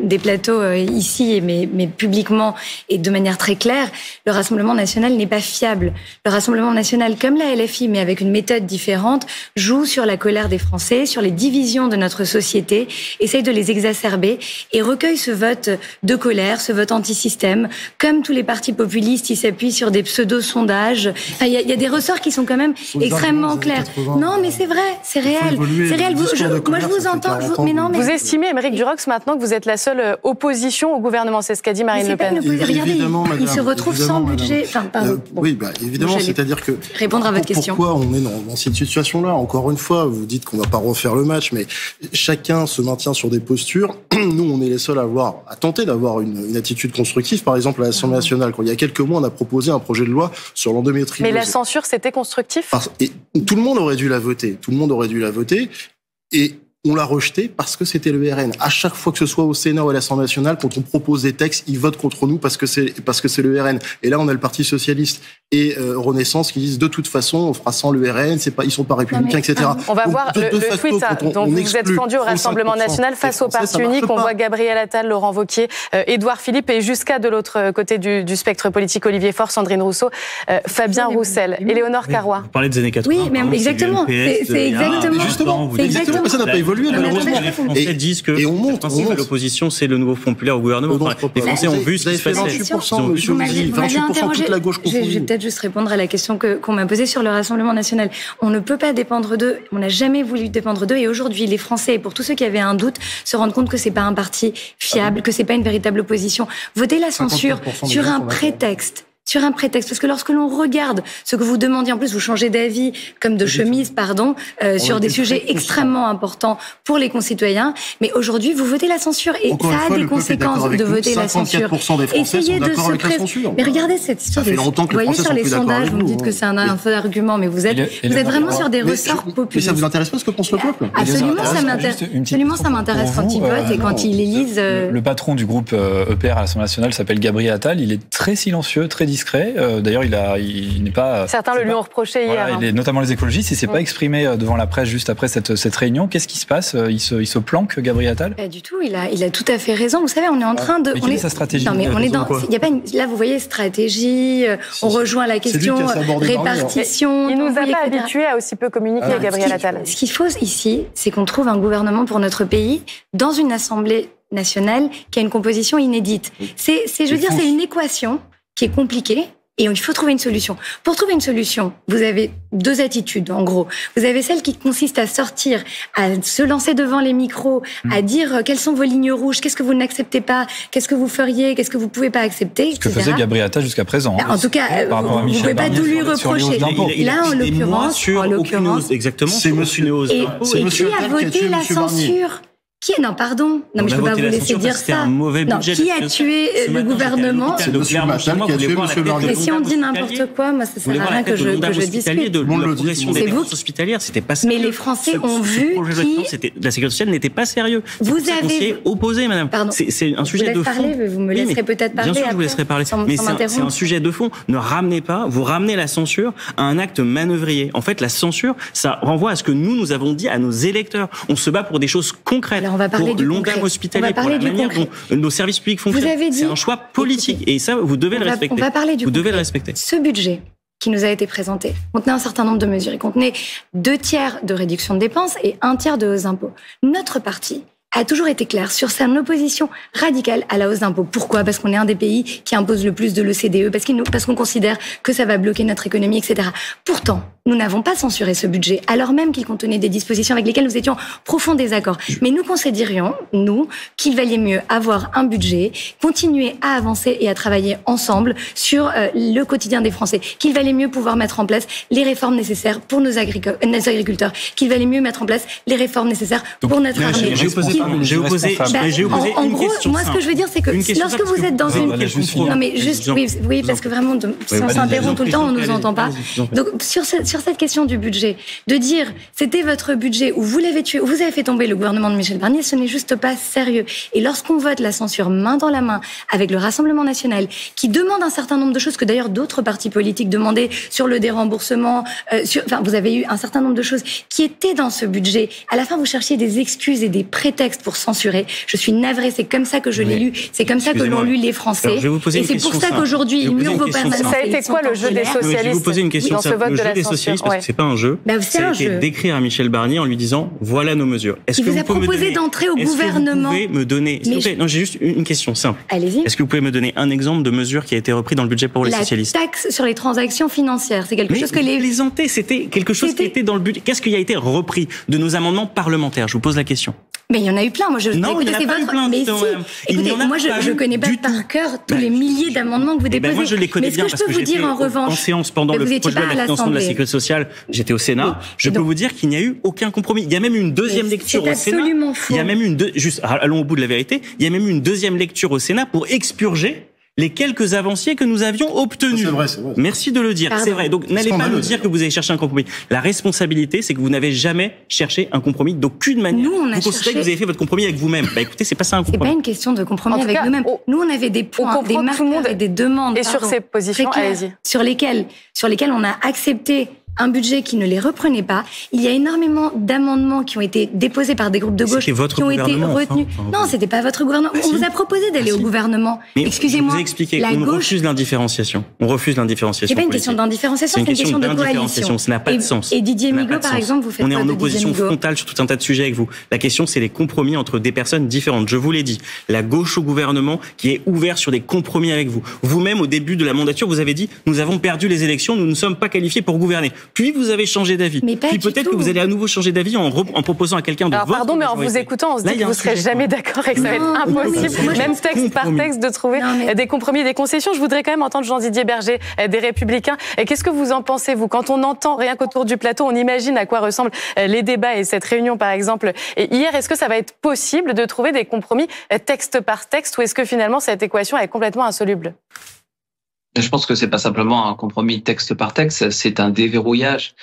des plateaux ici, mais publiquement et de manière très claire, le Rassemblement national n'est pas fiable. Le Rassemblement national, comme la LFI, mais avec une méthode différente, joue sur la colère des Français, sur les divisions de notre société, essaye de les exacerber et recueille ce vote de colère, ce vote anti-système. Comme tous les partis populistes, ils s'appuient sur des pseudo-sondages. Il y a des ressorts qui sont quand même extrêmement clairs. Non, mais c'est vrai, c'est réel. C'est réel. Moi, je vous entends. Vous estimez, Aymeric Durox, maintenant que vous êtes la seule opposition au gouvernement, c'est ce qu'a dit Marine Le Pen. Regardez, il se retrouve sans budget. Oui, évidemment, c'est-à-dire que... Répondre à votre question. Pourquoi on est dans cette situation-là? Encore une fois, vous dites qu'on ne va pas refaire le match, mais chacun se maintient sur des postures. Nous, on est les seuls à tenter d'avoir une attitude constructive. Par exemple, à l'Assemblée nationale, quand il y a quelques mois, on a proposé un projet de loi sur l'endométriose. Mais la censure, c'était constructif? Et tout le monde aurait dû la voter. Et on l'a rejeté parce que c'était le RN. À chaque fois que ce soit au Sénat ou à l'Assemblée nationale, quand on propose des textes, ils votent contre nous parce que c'est le RN. Et là, on a le Parti socialiste et Renaissance qui disent de toute façon, on fera sans le RN, ils sont pas républicains, etc. On va voir le tweet dont vous vous êtes fendu au Rassemblement national face au parti unique. On voit Gabriel Attal, Laurent Wauquiez, Édouard Philippe et jusqu'à de l'autre côté du spectre politique, Olivier Faure, Sandrine Rousseau, Fabien Roussel, Éléonore Carrois. Vous parlez des années 80. Oui, mais exactement. C'est exactement. Mais ça n'a pas évolué. Malheureusement, les Français disent que le principe de l'opposition, c'est le nouveau Front populaire au gouvernement. Les Français ont vu ce qui se passait. 28%, toute la gauche confondue. Je vais peut-être juste répondre à la question qu'on m'a posée sur le Rassemblement national. On ne peut pas dépendre d'eux. On n'a jamais voulu dépendre d'eux. Et aujourd'hui, les Français, pour tous ceux qui avaient un doute, se rendent compte que c'est pas un parti fiable, que c'est pas une véritable opposition. Voter la censure sur un prétexte. Parce que lorsque l'on regarde ce que vous demandiez, en plus vous changez d'avis comme de chemise, sur des sujets extrêmement importants pour les concitoyens, mais aujourd'hui vous votez la censure et ça a des conséquences de voter la censure. Essayez de se présenter. Mais regardez cette histoire. Vous voyez sur les sondages, vous me dites que c'est un faux argument, mais vous êtes vraiment sur des ressorts populistes. Mais ça vous intéresse pas ce que pense le peuple? Absolument, ça m'intéresse quand ils votent et quand ils élisent. Le patron du groupe EPR à l'Assemblée nationale s'appelle Gabriel Attal. Il est très silencieux, très discret. D'ailleurs, il n'est pas... Certains le lui ont reproché hier. Notamment les écologistes. Il ne s'est pas exprimé devant la presse juste après cette réunion. Qu'est-ce qui se passe? Il se planque, Gabriel Attal? Pas du tout. Il a tout à fait raison. Vous savez, on est en train de... Mais quelle est sa stratégie? Non, mais on est dans... Il y a pas là, vous voyez, stratégie. On rejoint la question répartition. Il nous a pas habitués à aussi peu communiquer, Gabriel Attal. Ce qu'il faut ici, c'est qu'on trouve un gouvernement pour notre pays dans une Assemblée nationale qui a une composition inédite. C'est une équation qui est compliqué et il faut trouver une solution. Pour trouver une solution, vous avez deux attitudes, en gros. Vous avez celle qui consiste à sortir, à se lancer devant les micros, à dire quelles sont vos lignes rouges, qu'est-ce que vous n'acceptez pas, qu'est-ce que vous feriez, qu'est-ce que vous pouvez pas accepter, etc. Ce que faisait Gabriel Attal jusqu'à présent. En tout cas, vous ne pouvez pas tout lui reprocher. Là, en l'occurrence, exactement, c'est monsieur Néos. Et qui a voté la censure? Non, pardon. Non, mais je ne peux pas vous laisser dire ça. Non, qui a tué le gouvernement? C'est monsieur Macron qui a tué monsieur Barnier. Mais si on dit n'importe quoi, moi, ça ne sert à rien que je discute. C'est vous hospitalière, c'était pas sérieux. Mais les Français ont vu la sécurité sociale n'était pas sérieux. Vous avez opposé, madame. C'est un sujet de fond. Vous me laisserez peut-être parler. Bien sûr, je vous laisserai parler. Mais c'est un sujet de fond. Ne ramenez pas, vous ramenez la censure à un acte manœuvrier. En fait, la censure, ça renvoie à ce que nous avons dit à nos électeurs. On se bat pour des choses concrètes. On va parler pour l'ondame hospitalier, pour la manière dont nos services publics fonctionnent. C'est un choix politique et ça, vous devez le respecter. On va parler du Vous devez le respecter. Ce budget qui nous a été présenté contenait un certain nombre de mesures. Il contenait 2/3 de réduction de dépenses et 1/3 de hausse d'impôts. Notre parti a toujours été clair sur son opposition radicale à la hausse d'impôts. Pourquoi? Parce qu'on est un des pays qui impose le plus de l'OCDE, parce qu'on considère que ça va bloquer notre économie, etc. Pourtant, nous n'avons pas censuré ce budget, alors même qu'il contenait des dispositions avec lesquelles nous étions en profond désaccord. Mais nous considérions, qu'il valait mieux avoir un budget, continuer à avancer et à travailler ensemble sur le quotidien des Français, qu'il valait mieux pouvoir mettre en place les réformes nécessaires pour nos agriculteurs, qu'il valait mieux mettre en place les réformes nécessaires pour notre armée. J'ai opposé en gros, moi, ce que je veux dire, c'est que lorsque vous êtes dans une... Non, mais juste, oui, parce que vraiment, si on s'interrompt tout le temps, on ne nous entend pas. Donc, sur sur cette question du budget, de dire c'était votre budget ou vous l'avez tué ou vous avez fait tomber le gouvernement de Michel Barnier, ce n'est juste pas sérieux. Et lorsqu'on vote la censure main dans la main avec le Rassemblement national, qui demande un certain nombre de choses que d'ailleurs d'autres partis politiques demandaient sur le déremboursement, vous avez eu un certain nombre de choses qui étaient dans ce budget. À la fin, vous cherchiez des excuses et des prétextes pour censurer. Je suis navrée, c'est comme ça que je l'ai lu, c'est comme ça que l'ont lu les Français. Alors, je vais vous poser et c'est pour ça qu'aujourd'hui, ils murent vos permanences. Ça a été quoi le jeu des socialistes? Je vais vous poser une question. Dans ce vote le de jeu la des censure, socialistes, parce que c'est pas un jeu, c'est d'écrire à Michel Barnier en lui disant voilà nos mesures. Est-ce que vous a proposé d'entrer au gouvernement? Est-ce que vous pouvez me donner, s'il vous plaît, non, j'ai juste une question simple. Allez-y. Est-ce que vous pouvez me donner un exemple de mesure qui a été repris dans le budget pour les socialistes? La taxe sur les transactions financières, c'est quelque chose que les plaisantés, c'était quelque chose qui était dans le budget. Qu'est-ce qui a été repris de nos amendements parlementaires? Je vous pose la question. Mais il y en a eu plein. Moi, non, il n'y en a pas eu plein. Mais si. Écoutez, moi, je ne connais pas par cœur tous les milliers d'amendements que vous déposez. Moi, je les connais bien parce que je peux vous dire en revanche, en séance pendant le projet de la financement de la sécurité sociale, j'étais au Sénat. Je peux vous dire qu'il n'y a eu aucun compromis. Il y a même eu une deuxième lecture au Sénat. C'est absolument faux. Il y a même eu juste, allons au bout de la vérité. Il y a même eu une deuxième lecture au Sénat pour expurger les quelques avanciers que nous avions obtenus. C'est vrai. Merci de le dire. C'est vrai. Donc, n'allez pas nous dire que vous avez cherché un compromis. La responsabilité, c'est que vous n'avez jamais cherché un compromis d'aucune manière. Vous considérez que vous avez fait votre compromis avec vous-même. Écoutez, c'est pas ça un compromis. C'est pas une question de compromis avec nous-mêmes. Nous, on avait des points, des marqueurs et des demandes. Et sur ces positions, allez-y. Sur lesquelles on a accepté un budget qui ne les reprenait pas. Il y a énormément d'amendements qui ont été déposés par des groupes de gauche qui ont été retenus. Non, c'était pas votre gouvernement. On vous a proposé d'aller au gouvernement. Excusez-moi. Je vous ai expliqué. On refuse l'indifférenciation. On refuse l'indifférenciation. C'est pas une question d'indifférenciation, c'est une question de coalition. Ça n'a pas de sens. Et Didier Migaud, par exemple, vous faites quoi de Didier Migaud ? On est en opposition frontale sur tout un tas de sujets avec vous. La question, c'est les compromis entre des personnes différentes. Je vous l'ai dit. La gauche au gouvernement qui est ouvert sur des compromis avec vous. Vous-même, au début de la mandature, vous avez dit nous avons perdu les élections, nous ne sommes pas qualifiés pour gouverner. Puis vous avez changé d'avis. Puis peut-être que vous allez à nouveau changer d'avis en proposant à quelqu'un de votre majorité. Pardon, mais en vous écoutant, on se dit que vous ne serez jamais d'accord et que ça va être impossible, même texte par texte, de trouver des compromis et des concessions. Je voudrais quand même entendre Jean-Didier Berger des Républicains. Qu'est-ce que vous en pensez, vous? Quand on entend rien qu'autour du plateau, on imagine à quoi ressemblent les débats et cette réunion, par exemple. Et hier, est-ce que ça va être possible de trouver des compromis texte par texte ou est-ce que finalement cette équation est complètement insoluble? Je pense que c'est pas simplement un compromis texte par texte, c'est un déverrouillage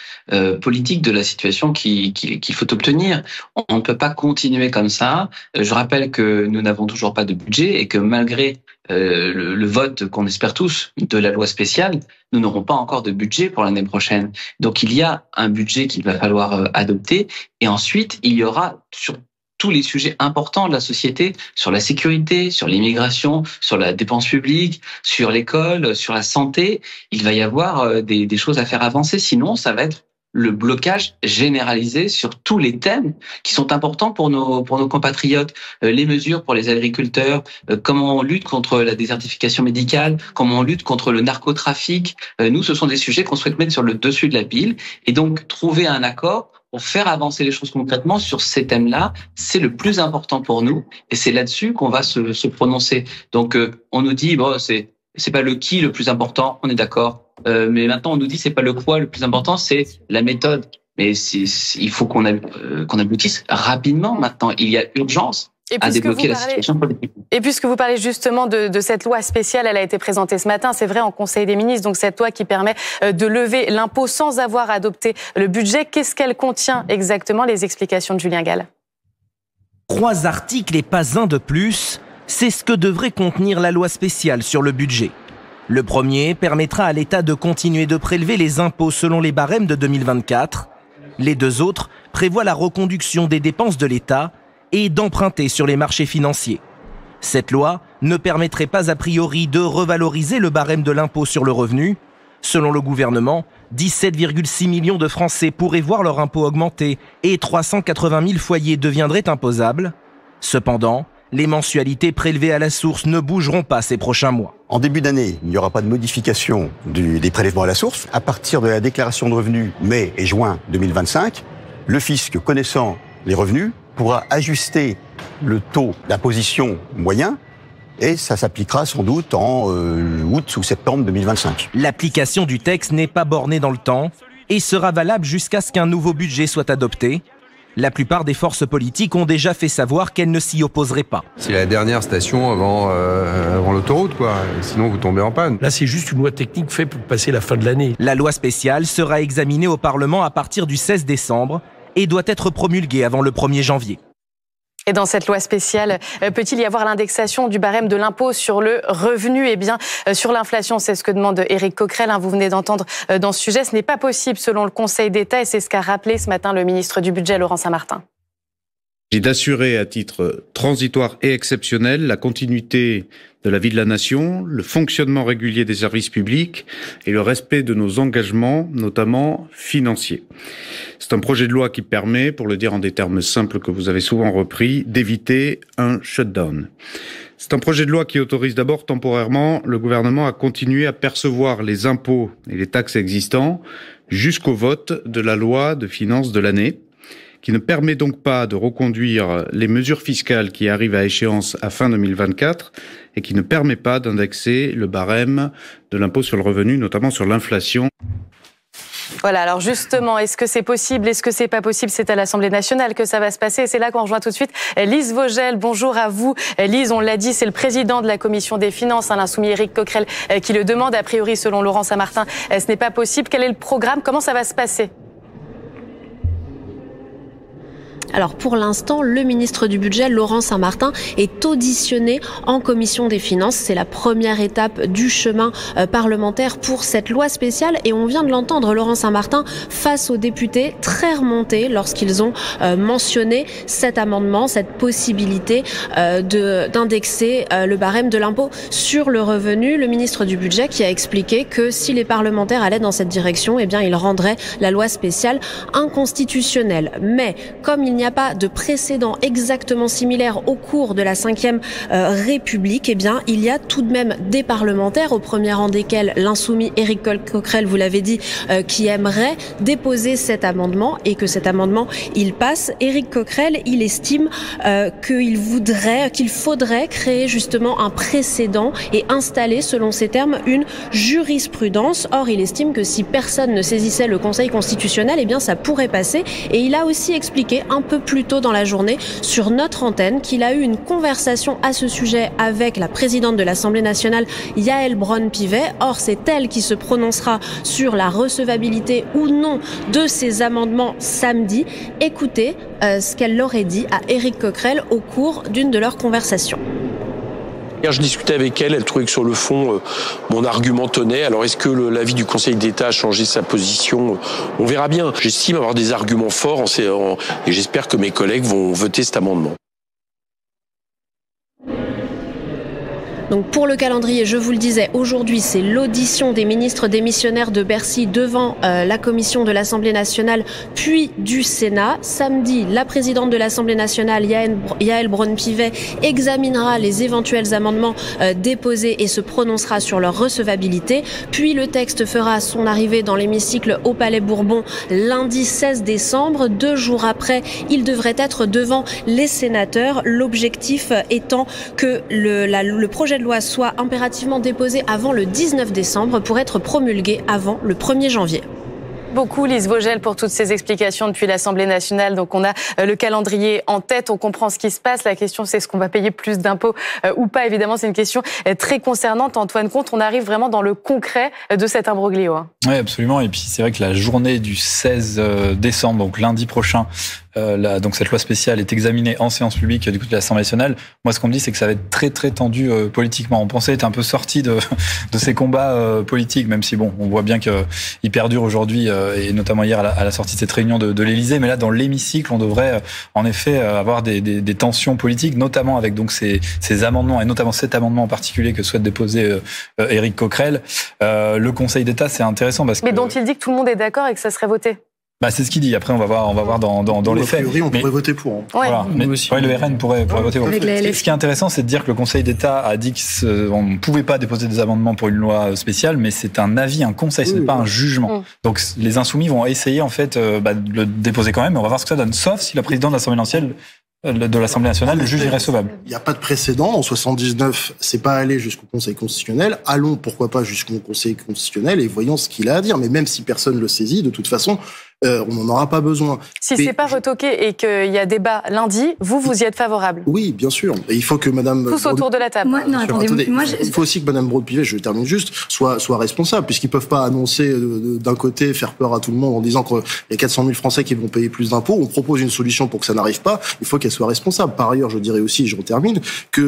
politique de la situation qu'il faut obtenir. On ne peut pas continuer comme ça. Je rappelle que nous n'avons toujours pas de budget et que malgré le vote qu'on espère tous de la loi spéciale, nous n'aurons pas encore de budget pour l'année prochaine. Donc il y a un budget qu'il va falloir adopter et ensuite il y aura sur tous les sujets importants de la société, sur la sécurité, sur l'immigration, sur la dépense publique, sur l'école, sur la santé, il va y avoir des choses à faire avancer. Sinon, ça va être le blocage généralisé sur tous les thèmes qui sont importants pour nos compatriotes. Les mesures pour les agriculteurs, comment on lutte contre la désertification médicale, comment on lutte contre le narcotrafic. Nous, ce sont des sujets qu'on souhaite mettre sur le dessus de la pile. Et donc, trouver un accord pour faire avancer les choses concrètement sur ces thèmes-là, c'est le plus important pour nous. Et c'est là-dessus qu'on va se prononcer. Donc, on nous dit, bon, c'est pas le qui le plus important, on est d'accord. Mais maintenant, on nous dit, c'est pas le quoi le plus important, c'est la méthode. Mais il faut qu'on aboutisse rapidement maintenant. Il y a urgence à débloquer la situation politique. Et puisque vous parlez justement de cette loi spéciale, elle a été présentée ce matin, c'est vrai, en Conseil des ministres, donc cette loi qui permet de lever l'impôt sans avoir adopté le budget. Qu'est-ce qu'elle contient exactement? Les explications de Julien Gall. 3 articles et pas un de plus, c'est ce que devrait contenir la loi spéciale sur le budget. Le premier permettra à l'État de continuer de prélever les impôts selon les barèmes de 2024. Les 2 autres prévoient la reconduction des dépenses de l'État et d'emprunter sur les marchés financiers. Cette loi ne permettrait pas a priori de revaloriser le barème de l'impôt sur le revenu. Selon le gouvernement, 17,6 millions de Français pourraient voir leur impôt augmenter et 380 000 foyers deviendraient imposables. Cependant, les mensualités prélevées à la source ne bougeront pas ces prochains mois. En début d'année, il n'y aura pas de modification des prélèvements à la source. À partir de la déclaration de revenus mai et juin 2025, le fisc, connaissant les revenus, pourra ajuster le taux d'imposition moyen et ça s'appliquera sans doute en août ou septembre 2025. L'application du texte n'est pas bornée dans le temps et sera valable jusqu'à ce qu'un nouveau budget soit adopté. La plupart des forces politiques ont déjà fait savoir qu'elles ne s'y opposeraient pas. C'est la dernière station avant l'autoroute, quoi. Sinon, vous tombez en panne. Là, c'est juste une loi technique faite pour passer la fin de l'année. La loi spéciale sera examinée au Parlement à partir du 16 décembre et doit être promulguée avant le 1er janvier. Et dans cette loi spéciale, peut-il y avoir l'indexation du barème de l'impôt sur le revenu ? Eh bien, sur l'inflation, c'est ce que demande Éric Coquerel. Vous venez d'entendre dans ce sujet. Ce n'est pas possible selon le Conseil d'État et c'est ce qu'a rappelé ce matin le ministre du Budget, Laurent Saint-Martin. J'ai d'assurer à titre transitoire et exceptionnel la continuité de la vie de la nation, le fonctionnement régulier des services publics et le respect de nos engagements, notamment financiers. C'est un projet de loi qui permet, pour le dire en des termes simples que vous avez souvent repris, d'éviter un shutdown. C'est un projet de loi qui autorise d'abord temporairement le gouvernement à continuer à percevoir les impôts et les taxes existants jusqu'au vote de la loi de finances de l'année, qui ne permet donc pas de reconduire les mesures fiscales qui arrivent à échéance à fin 2024 et qui ne permet pas d'indexer le barème de l'impôt sur le revenu, notamment sur l'inflation. Voilà, alors justement, est-ce que c'est possible ? Est-ce que c'est pas possible ? C'est à l'Assemblée nationale que ça va se passer. Et c'est là qu'on rejoint tout de suite Lise Vogel. Bonjour à vous. Lise, on l'a dit, c'est le président de la Commission des finances, l'insoumis Éric Coquerel, qui le demande. A priori, selon Laurent Saint-Martin, ce n'est pas possible. Quel est le programme ? Comment ça va se passer ? Alors pour l'instant, le ministre du Budget, Laurent Saint-Martin, est auditionné en commission des finances. C'est la première étape du chemin parlementaire pour cette loi spéciale. Et on vient de l'entendre, Laurent Saint-Martin, face aux députés, très remontés lorsqu'ils ont mentionné cet amendement, cette possibilité d'indexer le barème de l'impôt sur le revenu. Le ministre du Budget qui a expliqué que si les parlementaires allaient dans cette direction, eh bien, il rendrait la loi spéciale inconstitutionnelle. Mais comme il n'y a pas de précédent exactement similaire au cours de la Ve République, eh bien, il y a tout de même des parlementaires, au premier rang desquels l'insoumis Éric Coquerel, vous l'avez dit, qui aimerait déposer cet amendement et que cet amendement, il passe. Éric Coquerel, il estime qu'il faudrait créer justement un précédent et installer, selon ses termes, une jurisprudence. Or, il estime que si personne ne saisissait le Conseil constitutionnel, eh bien, ça pourrait passer. Et il a aussi expliqué un peu plus tôt dans la journée sur notre antenne qu'il a eu une conversation à ce sujet avec la présidente de l'Assemblée nationale, Yaël Braun-Pivet. Or, c'est elle qui se prononcera sur la recevabilité ou non de ces amendements samedi. Écoutez ce qu'elle aurait dit à Éric Coquerel au cours d'une de leurs conversations. Hier, je discutais avec elle trouvait que sur le fond, mon argument tenait. Alors, est-ce que l'avis du Conseil d'État a changé sa position ? On verra bien. J'estime avoir des arguments forts et j'espère que mes collègues vont voter cet amendement. Donc pour le calendrier, je vous le disais, aujourd'hui c'est l'audition des ministres démissionnaires de Bercy devant la commission de l'Assemblée nationale puis du Sénat. Samedi, la présidente de l'Assemblée nationale, Yaël Braun-Pivet, examinera les éventuels amendements déposés et se prononcera sur leur recevabilité. Puis le texte fera son arrivée dans l'hémicycle au Palais Bourbon lundi 16 décembre. 2 jours après, il devrait être devant les sénateurs. L'objectif étant que le projet de loi soit impérativement déposé avant le 19 décembre pour être promulgué avant le 1er janvier. Beaucoup, Lise Vogel, pour toutes ces explications depuis l'Assemblée nationale. Donc, on a le calendrier en tête, on comprend ce qui se passe. La question, c'est est-ce qu'on va payer plus d'impôts ou pas. Évidemment, c'est une question très concernante. Antoine Comte, on arrive vraiment dans le concret de cet imbroglio. Oui, absolument. Et puis, c'est vrai que la journée du 16 décembre, donc lundi prochain, donc cette loi spéciale est examinée en séance publique du côté de l'Assemblée nationale. Moi, ce qu'on me dit, c'est que ça va être très très tendu politiquement. On pensait être un peu sorti de ces combats politiques, même si bon, on voit bien qu'ils perdurent aujourd'hui et notamment hier à la sortie de cette réunion de l'Élysée. Mais là, dans l'hémicycle, on devrait en effet avoir des tensions politiques, notamment avec donc ces amendements et notamment cet amendement en particulier que souhaite déposer Éric Coquerel. Le Conseil d'État, c'est intéressant parce que mais dont il dit que tout le monde est d'accord et que ça serait voté. C'est ce qu'il dit. Après, on va voir dans les faits. A priori, on pourrait voter pour. Ouais. Voilà. Mais le RN pourrait voter pour. Ce qui est intéressant, c'est de dire que le Conseil d'État a dit qu'on ne pouvait pas déposer des amendements pour une loi spéciale, mais c'est un avis, un conseil, ce n'est pas un jugement. Donc, les insoumis vont essayer, en fait, de le déposer quand même, mais on va voir ce que ça donne. Sauf si la présidente de l'Assemblée nationale le juge irrecevable. Il n'y a pas de précédent. En 79, c'est pas allé jusqu'au Conseil constitutionnel. Allons, pourquoi pas, jusqu'au Conseil constitutionnel et voyons ce qu'il a à dire. Mais même si personne le saisit, de toute façon, on n'en aura pas besoin. Si c'est pas retoqué et qu'il y a débat lundi, vous y êtes favorable? Oui, bien sûr. Et il faut que Madame... Tous autour de la table. Il faut aussi que Madame Braun-Pivet, je termine juste, soit responsable, puisqu'ils peuvent pas annoncer d'un côté, faire peur à tout le monde en disant qu'il y a 400 000 Français qui vont payer plus d'impôts. On propose une solution pour que ça n'arrive pas. Il faut qu'elle soit responsable. Par ailleurs, je dirais aussi, je termine, que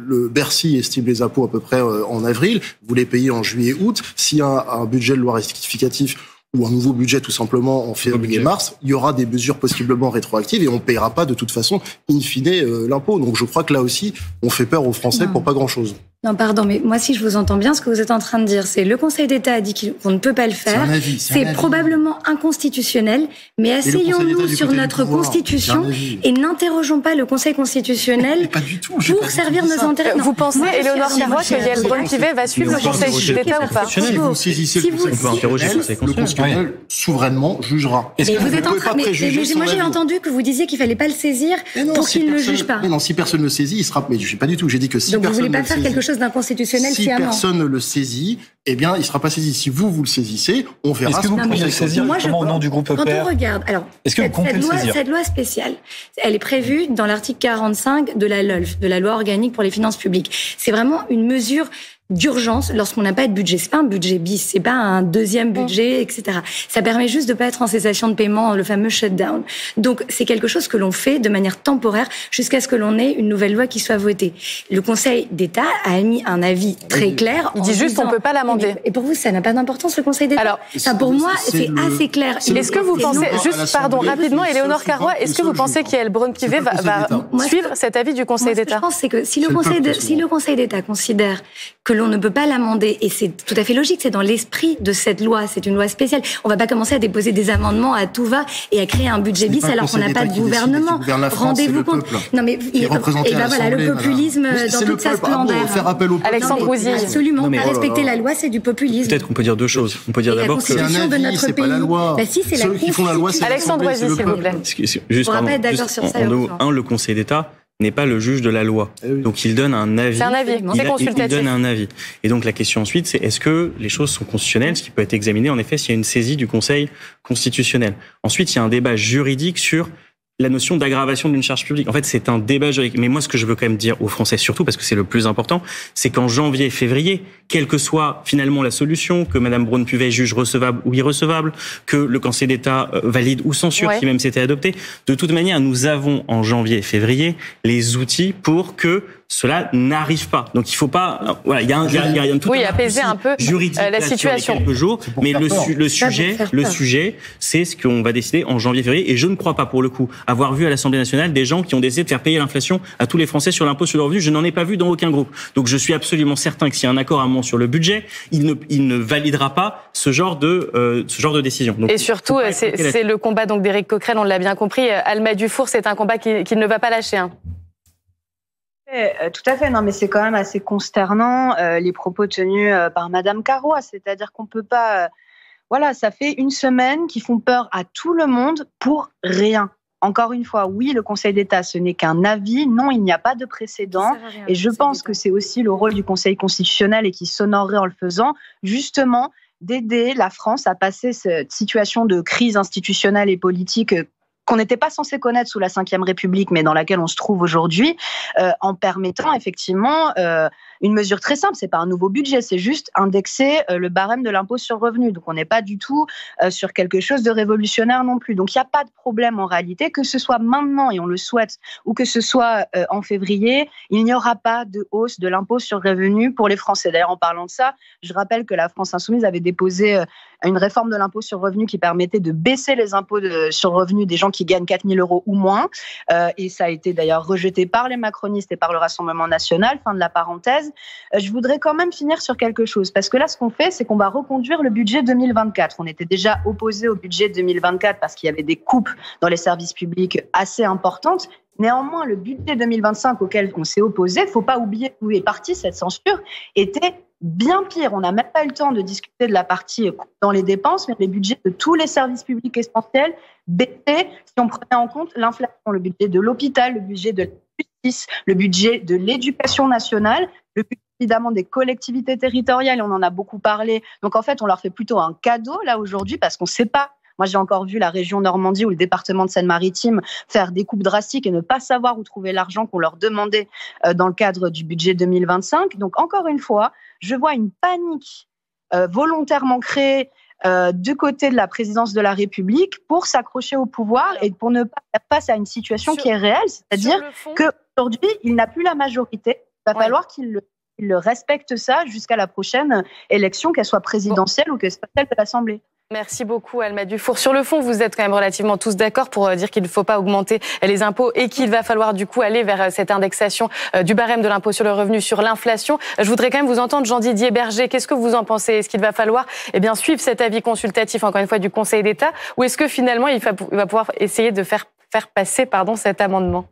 le Bercy estime les impôts à peu près en avril. Vous les payez en juillet-août. S'il y a un budget de loi rectificatif ou un nouveau budget tout simplement en février-mars, il y aura des mesures possiblement rétroactives et on ne payera pas de toute façon in fine l'impôt. Donc je crois que là aussi, on fait peur aux Français pour pas grand-chose. Non, pardon, mais moi, si je vous entends bien, ce que vous êtes en train de dire, c'est le Conseil d'État a dit qu'on ne peut pas le faire. C'est probablement inconstitutionnel, mais asseyons-nous sur notre Constitution et n'interrogeons pas le Conseil constitutionnel pour servir nos intérêts. Vous pensez, Éléonore Carrois, que Yael Braun-Pivet va suivre le Conseil d'État ou pas? Si vous saisissez le Conseil, souverainement jugera. Mais vous êtes en train... Moi, j'ai entendu que vous disiez qu'il ne fallait pas le saisir pour qu'il ne le juge pas. Mais non, si personne ne le saisit, il sera... Mais je ne sais pas du tout. J'ai dit que si personne ne le saisit... quelque chose d'inconstitutionnel si personne ne le saisit, eh bien, il ne sera pas saisi. Si vous le saisissez, on verra. Est-ce que vous pourriez le saisir au nom du groupe EPR? Quand on regarde, alors, cette loi spéciale, elle est prévue dans l'article 45 de la LOLF, de la loi organique pour les finances publiques. C'est vraiment une mesure d'urgence lorsqu'on n'a pas de budget. C'est pas un budget bis, c'est pas un deuxième budget, etc. Ça permet juste de pas être en cessation de paiement, le fameux shutdown. Donc, c'est quelque chose que l'on fait de manière temporaire jusqu'à ce que l'on ait une nouvelle loi qui soit votée. Le Conseil d'État a émis un avis très clair. Il dit juste on peut pas l'amender. Et pour vous, ça n'a pas d'importance, le Conseil d'État? Alors, pour moi, c'est assez clair. Est-ce que vous pensez, rapidement, Éléonore Carrois, est-ce que vous pensez qu'Yael Braun-Pivet va suivre cet avis du Conseil d'État? Ce que je pense, c'est que si le Conseil d'État considère que l'on ne peut pas l'amender, et c'est tout à fait logique, c'est dans l'esprit de cette loi, c'est une loi spéciale. On va pas commencer à déposer des amendements à tout va et à créer un budget bis alors qu'on n'a pas de gouvernement. Rendez-vous compte. Non mais et ben voilà, le populisme dans toute sa splendeur. Alexandre Rousier. Absolument, pas respecter la loi, c'est du populisme. Peut-être qu'on peut dire deux choses. On peut dire d'abord que la constitution de notre pays. Si, c'est la constitution. Alexandre Rousier, s'il vous plaît. Juste, le Conseil d'État n'est pas le juge de la loi. Donc il donne un avis. C'est un avis, c'est consultatif. Il donne un avis. Et donc la question ensuite, c'est est-ce que les choses sont constitutionnelles, ce qui peut être examiné en effet s'il y a une saisie du Conseil constitutionnel. Ensuite, il y a un débat juridique sur la notion d'aggravation d'une charge publique. En fait, c'est un débat juridique. Mais moi, ce que je veux quand même dire aux Français, surtout parce que c'est le plus important, c'est qu'en janvier, février, quelle que soit finalement la solution, que Madame Braun-Pivet juge recevable ou irrecevable, que le Conseil d'État valide ou censure, si même c'était adopté, de toute manière, nous avons en janvier, février, les outils pour que cela n'arrive pas. Donc il faut pas, voilà, il y a apaiser un peu la situation. Quelques jours, mais le sujet, c'est ce qu'on va décider en janvier, février. Et je ne crois pas, pour le coup, avoir vu à l'Assemblée nationale des gens qui ont décidé de faire payer l'inflation à tous les Français sur l'impôt sur le revenu. Je n'en ai pas vu dans aucun groupe. Donc je suis absolument certain que s'il y a un accord à un moment sur le budget, il ne validera pas ce genre de décision. Donc, et surtout, c'est le combat donc d'Éric Coquerel, on l'a bien compris. Alma Dufour, c'est un combat qu'il ne va pas lâcher. Tout à fait, non, mais c'est quand même assez consternant les propos tenus par Madame Carrois, c'est-à-dire qu'on peut pas, voilà, ça fait une semaine qu'ils font peur à tout le monde pour rien. Encore une fois, oui, le Conseil d'État, ce n'est qu'un avis. Non, il n'y a pas de précédent. Et je pense que c'est aussi le rôle du Conseil constitutionnel et qui s'honorerait en le faisant, justement, d'aider la France à passer cette situation de crise institutionnelle et politique qu'on n'était pas censé connaître sous la Ve République, mais dans laquelle on se trouve aujourd'hui, en permettant effectivement une mesure très simple. C'est pas un nouveau budget, c'est juste indexer le barème de l'impôt sur revenu. Donc on n'est pas du tout sur quelque chose de révolutionnaire non plus. Donc il n'y a pas de problème en réalité, que ce soit maintenant, et on le souhaite, ou que ce soit en février, il n'y aura pas de hausse de l'impôt sur revenu pour les Français. D'ailleurs, en parlant de ça, je rappelle que la France Insoumise avait déposé une réforme de l'impôt sur revenu qui permettait de baisser les impôts sur revenu des gens qui gagnent 4 000 € ou moins. Et ça a été d'ailleurs rejeté par les macronistes et par le Rassemblement national. Fin de la parenthèse. Je voudrais quand même finir sur quelque chose, parce que là, ce qu'on fait, c'est qu'on va reconduire le budget 2024. On était déjà opposé au budget 2024 parce qu'il y avait des coupes dans les services publics assez importantes. Néanmoins, le budget 2025 auquel on s'est opposé, il ne faut pas oublier où est partie cette censure, était bien pire. On n'a même pas eu le temps de discuter de la partie dans les dépenses, mais les budgets de tous les services publics essentiels baissaient si on prenait en compte l'inflation, le budget de l'hôpital, le budget de la justice, le budget de l'éducation nationale, le budget évidemment des collectivités territoriales, on en a beaucoup parlé. Donc en fait, on leur fait plutôt un cadeau là aujourd'hui parce qu'on ne sait pas Moi, j'ai encore vu la région Normandie ou le département de Seine-Maritime faire des coupes drastiques et ne pas savoir où trouver l'argent qu'on leur demandait dans le cadre du budget 2025. Donc, encore une fois, je vois une panique volontairement créée du côté de la présidence de la République pour s'accrocher au pouvoir et pour ne pas faire face à une situation qui est réelle, c'est-à-dire qu'aujourd'hui, il n'a plus la majorité. Il va falloir qu'il le respecte ça jusqu'à la prochaine élection, qu'elle soit présidentielle ou qu'elle soit celle de l'Assemblée. Merci beaucoup, Alma Dufour. Sur le fond, vous êtes quand même relativement tous d'accord pour dire qu'il ne faut pas augmenter les impôts et qu'il va falloir du coup aller vers cette indexation du barème de l'impôt sur le revenu sur l'inflation. Je voudrais quand même vous entendre, Jean-Didier Berger. Qu'est-ce que vous en pensez? Est-ce qu'il va falloir suivre cet avis consultatif, encore une fois, du Conseil d'État, ou est-ce que finalement il va pouvoir essayer de faire passer cet amendement?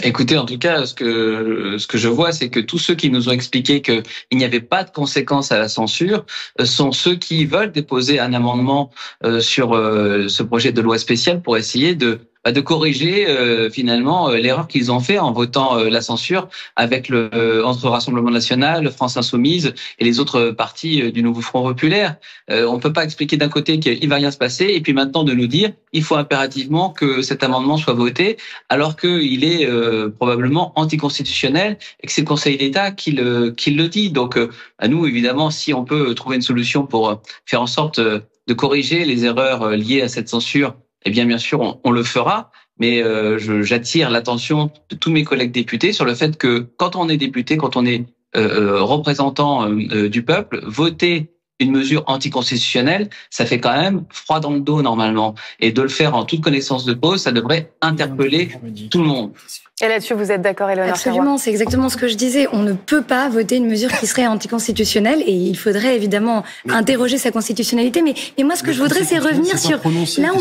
Écoutez, en tout cas, ce que je vois, c'est que tous ceux qui nous ont expliqué qu'il n'y avait pas de conséquences à la censure sont ceux qui veulent déposer un amendement sur ce projet de loi spéciale pour essayer de corriger finalement l'erreur qu'ils ont fait en votant la censure avec entre Rassemblement National, France Insoumise et les autres partis du Nouveau Front Populaire. On peut pas expliquer d'un côté qu'il va rien se passer et puis maintenant de nous dire il faut impérativement que cet amendement soit voté alors qu'il est probablement anticonstitutionnel et que c'est le Conseil d'État qui le dit. Donc à nous évidemment, si on peut trouver une solution pour faire en sorte de corriger les erreurs liées à cette censure, eh bien sûr, on le fera, mais j'attire l'attention de tous mes collègues députés sur le fait que quand on est député, quand on est représentant du peuple, voter une mesure anticonstitutionnelle, ça fait quand même froid dans le dos normalement. Et de le faire en toute connaissance de cause, ça devrait interpeller tout le monde. Et là-dessus, vous êtes d'accord, Éléonore? Absolument, c'est exactement ce que je disais. On ne peut pas voter une mesure qui serait anticonstitutionnelle et il faudrait évidemment interroger sa constitutionnalité. Mais moi, ce que je voudrais, c'est revenir sur... Là,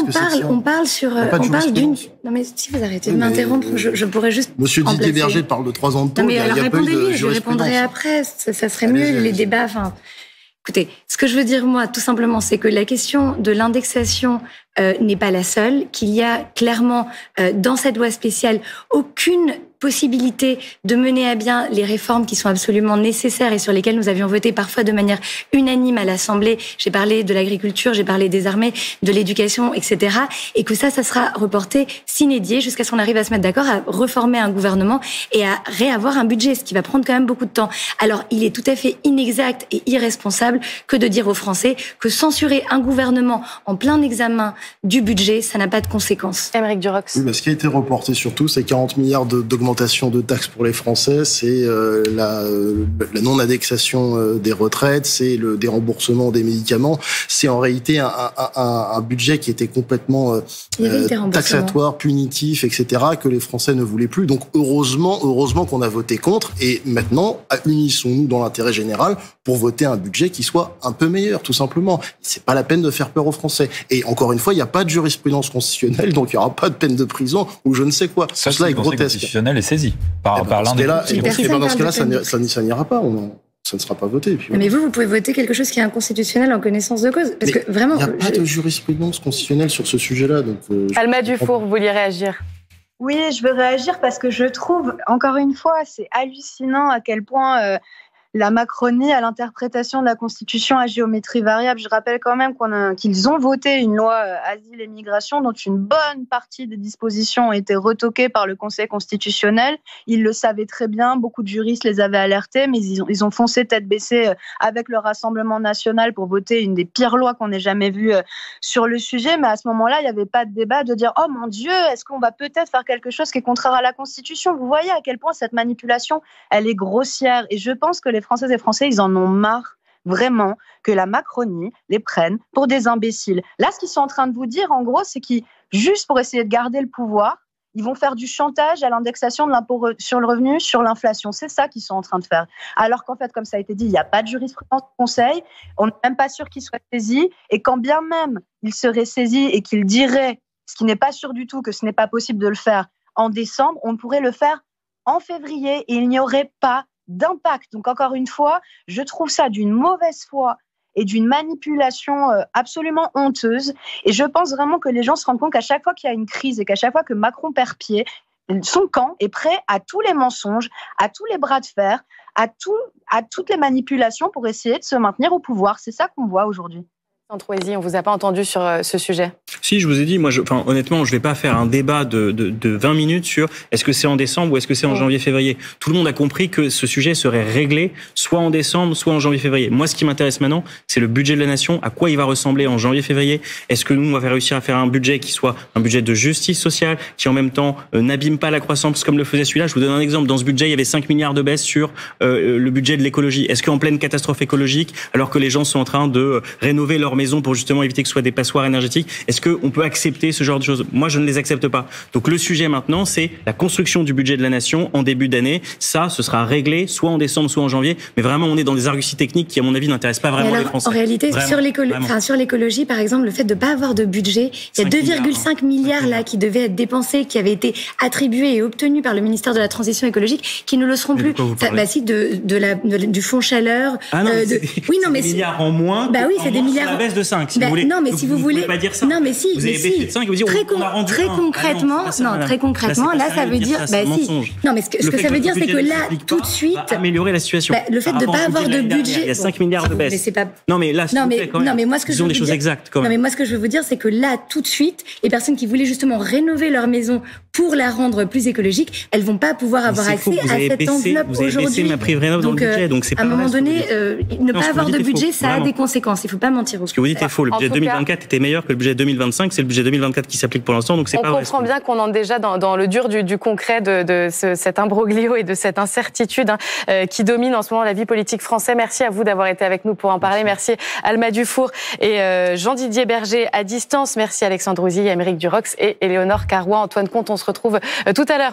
on parle d'une... Non, mais si vous arrêtez de m'interrompre, je pourrais juste... Monsieur Didier Berger parle de 3 ans de taux. Non, mais alors répondez-lui, je répondrai après. Ça serait mieux, les débats... Écoutez, ce que je veux dire, moi, tout simplement, c'est que la question de l'indexation n'est pas la seule, qu'il y a clairement, dans cette loi spéciale, aucune possibilité de mener à bien les réformes qui sont absolument nécessaires et sur lesquelles nous avions voté parfois de manière unanime à l'Assemblée. J'ai parlé de l'agriculture, j'ai parlé des armées, de l'éducation, etc. Et que ça sera reporté sine die jusqu'à ce qu'on arrive à se mettre d'accord, à reformer un gouvernement et à réavoir un budget, ce qui va prendre quand même beaucoup de temps. Alors, il est tout à fait inexact et irresponsable que de dire aux Français que censurer un gouvernement en plein examen du budget, ça n'a pas de conséquences. Aymeric Durox. Oui, ce qui a été reporté surtout, c'est 40 milliards d'augmentation de taxes pour les Français, c'est la non-indexation des retraites, c'est le déremboursement des médicaments. C'est en réalité un budget qui était complètement taxatoire, punitif, etc., que les Français ne voulaient plus. Donc heureusement qu'on a voté contre. Et maintenant, unissons-nous dans l'intérêt général pour voter un budget qui soit un peu meilleur, tout simplement. C'est pas la peine de faire peur aux Français. Et encore une fois, il n'y a pas de jurisprudence constitutionnelle, donc il n'y aura pas de peine de prison ou je ne sais quoi. Cela est grotesque. Constitutionnel est saisi par l'un des... Dans ce cas-là, ça n'ira pas. Ça ne sera pas voté. Puis, mais vous pouvez voter quelque chose qui est inconstitutionnel en connaissance de cause. Parce que vraiment, il n'y a pas de jurisprudence constitutionnelle sur ce sujet-là. Donc, Alma Dufour, vous vouliez réagir? Oui, je veux réagir parce que je trouve, encore une fois, c'est hallucinant à quel point la Macronie à l'interprétation de la Constitution à géométrie variable. Je rappelle quand même qu'ils ont voté une loi asile et migration dont une bonne partie des dispositions ont été retoquées par le Conseil constitutionnel. Ils le savaient très bien, beaucoup de juristes les avaient alertés, mais ils ont foncé tête baissée avec le Rassemblement national pour voter une des pires lois qu'on ait jamais vues sur le sujet. Mais à ce moment-là, il n'y avait pas de débat de dire « Oh mon Dieu, est-ce qu'on va peut-être faire quelque chose qui est contraire à la Constitution ?» Vous voyez à quel point cette manipulation, elle est grossière. Et je pense que les Françaises et Français, ils en ont marre vraiment que la Macronie les prenne pour des imbéciles. Là, ce qu'ils sont en train de vous dire, en gros, c'est qu'ils, juste pour essayer de garder le pouvoir, ils vont faire du chantage à l'indexation de l'impôt sur le revenu sur l'inflation. C'est ça qu'ils sont en train de faire. Alors qu'en fait, comme ça a été dit, il n'y a pas de jurisprudence du Conseil, on n'est même pas sûr qu'il soit saisi, et quand bien même il serait saisi et qu'il dirait, ce qui n'est pas sûr du tout, que ce n'est pas possible de le faire en décembre, on pourrait le faire en février et il n'y aurait pas d'impact. Donc encore une fois, je trouve ça d'une mauvaise foi et d'une manipulation absolument honteuse. Et je pense vraiment que les gens se rendent compte qu'à chaque fois qu'il y a une crise et qu'à chaque fois que Macron perd pied, son camp est prêt à tous les mensonges, à tous les bras de fer, à toutes les manipulations pour essayer de se maintenir au pouvoir. C'est ça qu'on voit aujourd'hui. Troisi, on vous a pas entendu sur ce sujet. Si, je vous ai dit, moi, honnêtement, je vais pas faire un débat de 20 minutes sur est-ce que c'est en décembre ou est-ce que c'est en janvier-février. Tout le monde a compris que ce sujet serait réglé soit en décembre, soit en janvier-février. Moi, ce qui m'intéresse maintenant, c'est le budget de la nation, à quoi il va ressembler en janvier-février. Est-ce que nous, on va réussir à faire un budget qui soit un budget de justice sociale, qui en même temps n'abîme pas la croissance comme le faisait celui-là. Je vous donne un exemple. Dans ce budget, il y avait 5 milliards de baisse sur le budget de l'écologie. Est-ce qu'en pleine catastrophe écologique, alors que les gens sont en train de rénover leur maison pour justement éviter que ce soit des passoires énergétiques, est-ce qu'on peut accepter ce genre de choses? Moi, je ne les accepte pas. Donc le sujet maintenant, c'est la construction du budget de la nation en début d'année. Ça, ce sera réglé soit en décembre, soit en janvier. Mais vraiment, on est dans des arguties techniques qui, à mon avis, n'intéressent pas vraiment les Français. En réalité, sur l'écologie, par exemple, le fait de ne pas avoir de budget, il y a 2,5 milliards là qui devaient être dépensés, qui avaient été attribués et obtenus par le ministère de la Transition écologique, qui ne le seront plus. Du fonds chaleur. Ah non, c'est des milliards en moins. Bah oui, c'est des milliards. La baisse de 5, si vous voulez. Non, mais si vous voulez. Pas dire ça. Non, mais si. Vous avez baissé de 5 et vous dites, on a rendu très concrètement, très concrètement, là, ça veut dire, si. Non, mais ce que ça veut dire, c'est que là, tout de suite. Améliorer la situation. Le fait de ne pas avoir de budget. Il y a 5 milliards de baisse. Non, mais là, non, mais moi, ce que je veux des choses exactes, quand même. Non, mais moi, ce que je veux vous dire, c'est que là, tout de suite, les personnes qui voulaient justement rénover leur maison pour la rendre plus écologique, elles vont pas pouvoir avoir accès à cette enveloppe aujourd'hui. Vous avez baissé ma prime rénov dans le budget, donc c'est pas à un moment donné, ne pas avoir de budget, ça a des conséquences. Il faut pas mentir. Ce que vous dites est faux. Le budget 2024 était meilleur que le budget 2025. C'est le budget 2024 qui s'applique pour l'instant, donc c'est pas vrai. On comprend bien qu'on entre déjà dans le dur du concret de cet imbroglio et de cette incertitude qui domine en ce moment la vie politique française. Merci à vous d'avoir été avec nous pour en parler. Merci Alma Dufour et Jean-Didier Berger à distance. Merci Alexandre Ouzy, Aymeric Durox et Éléonore Carrois. Antoine Comte, on se retrouve tout à l'heure.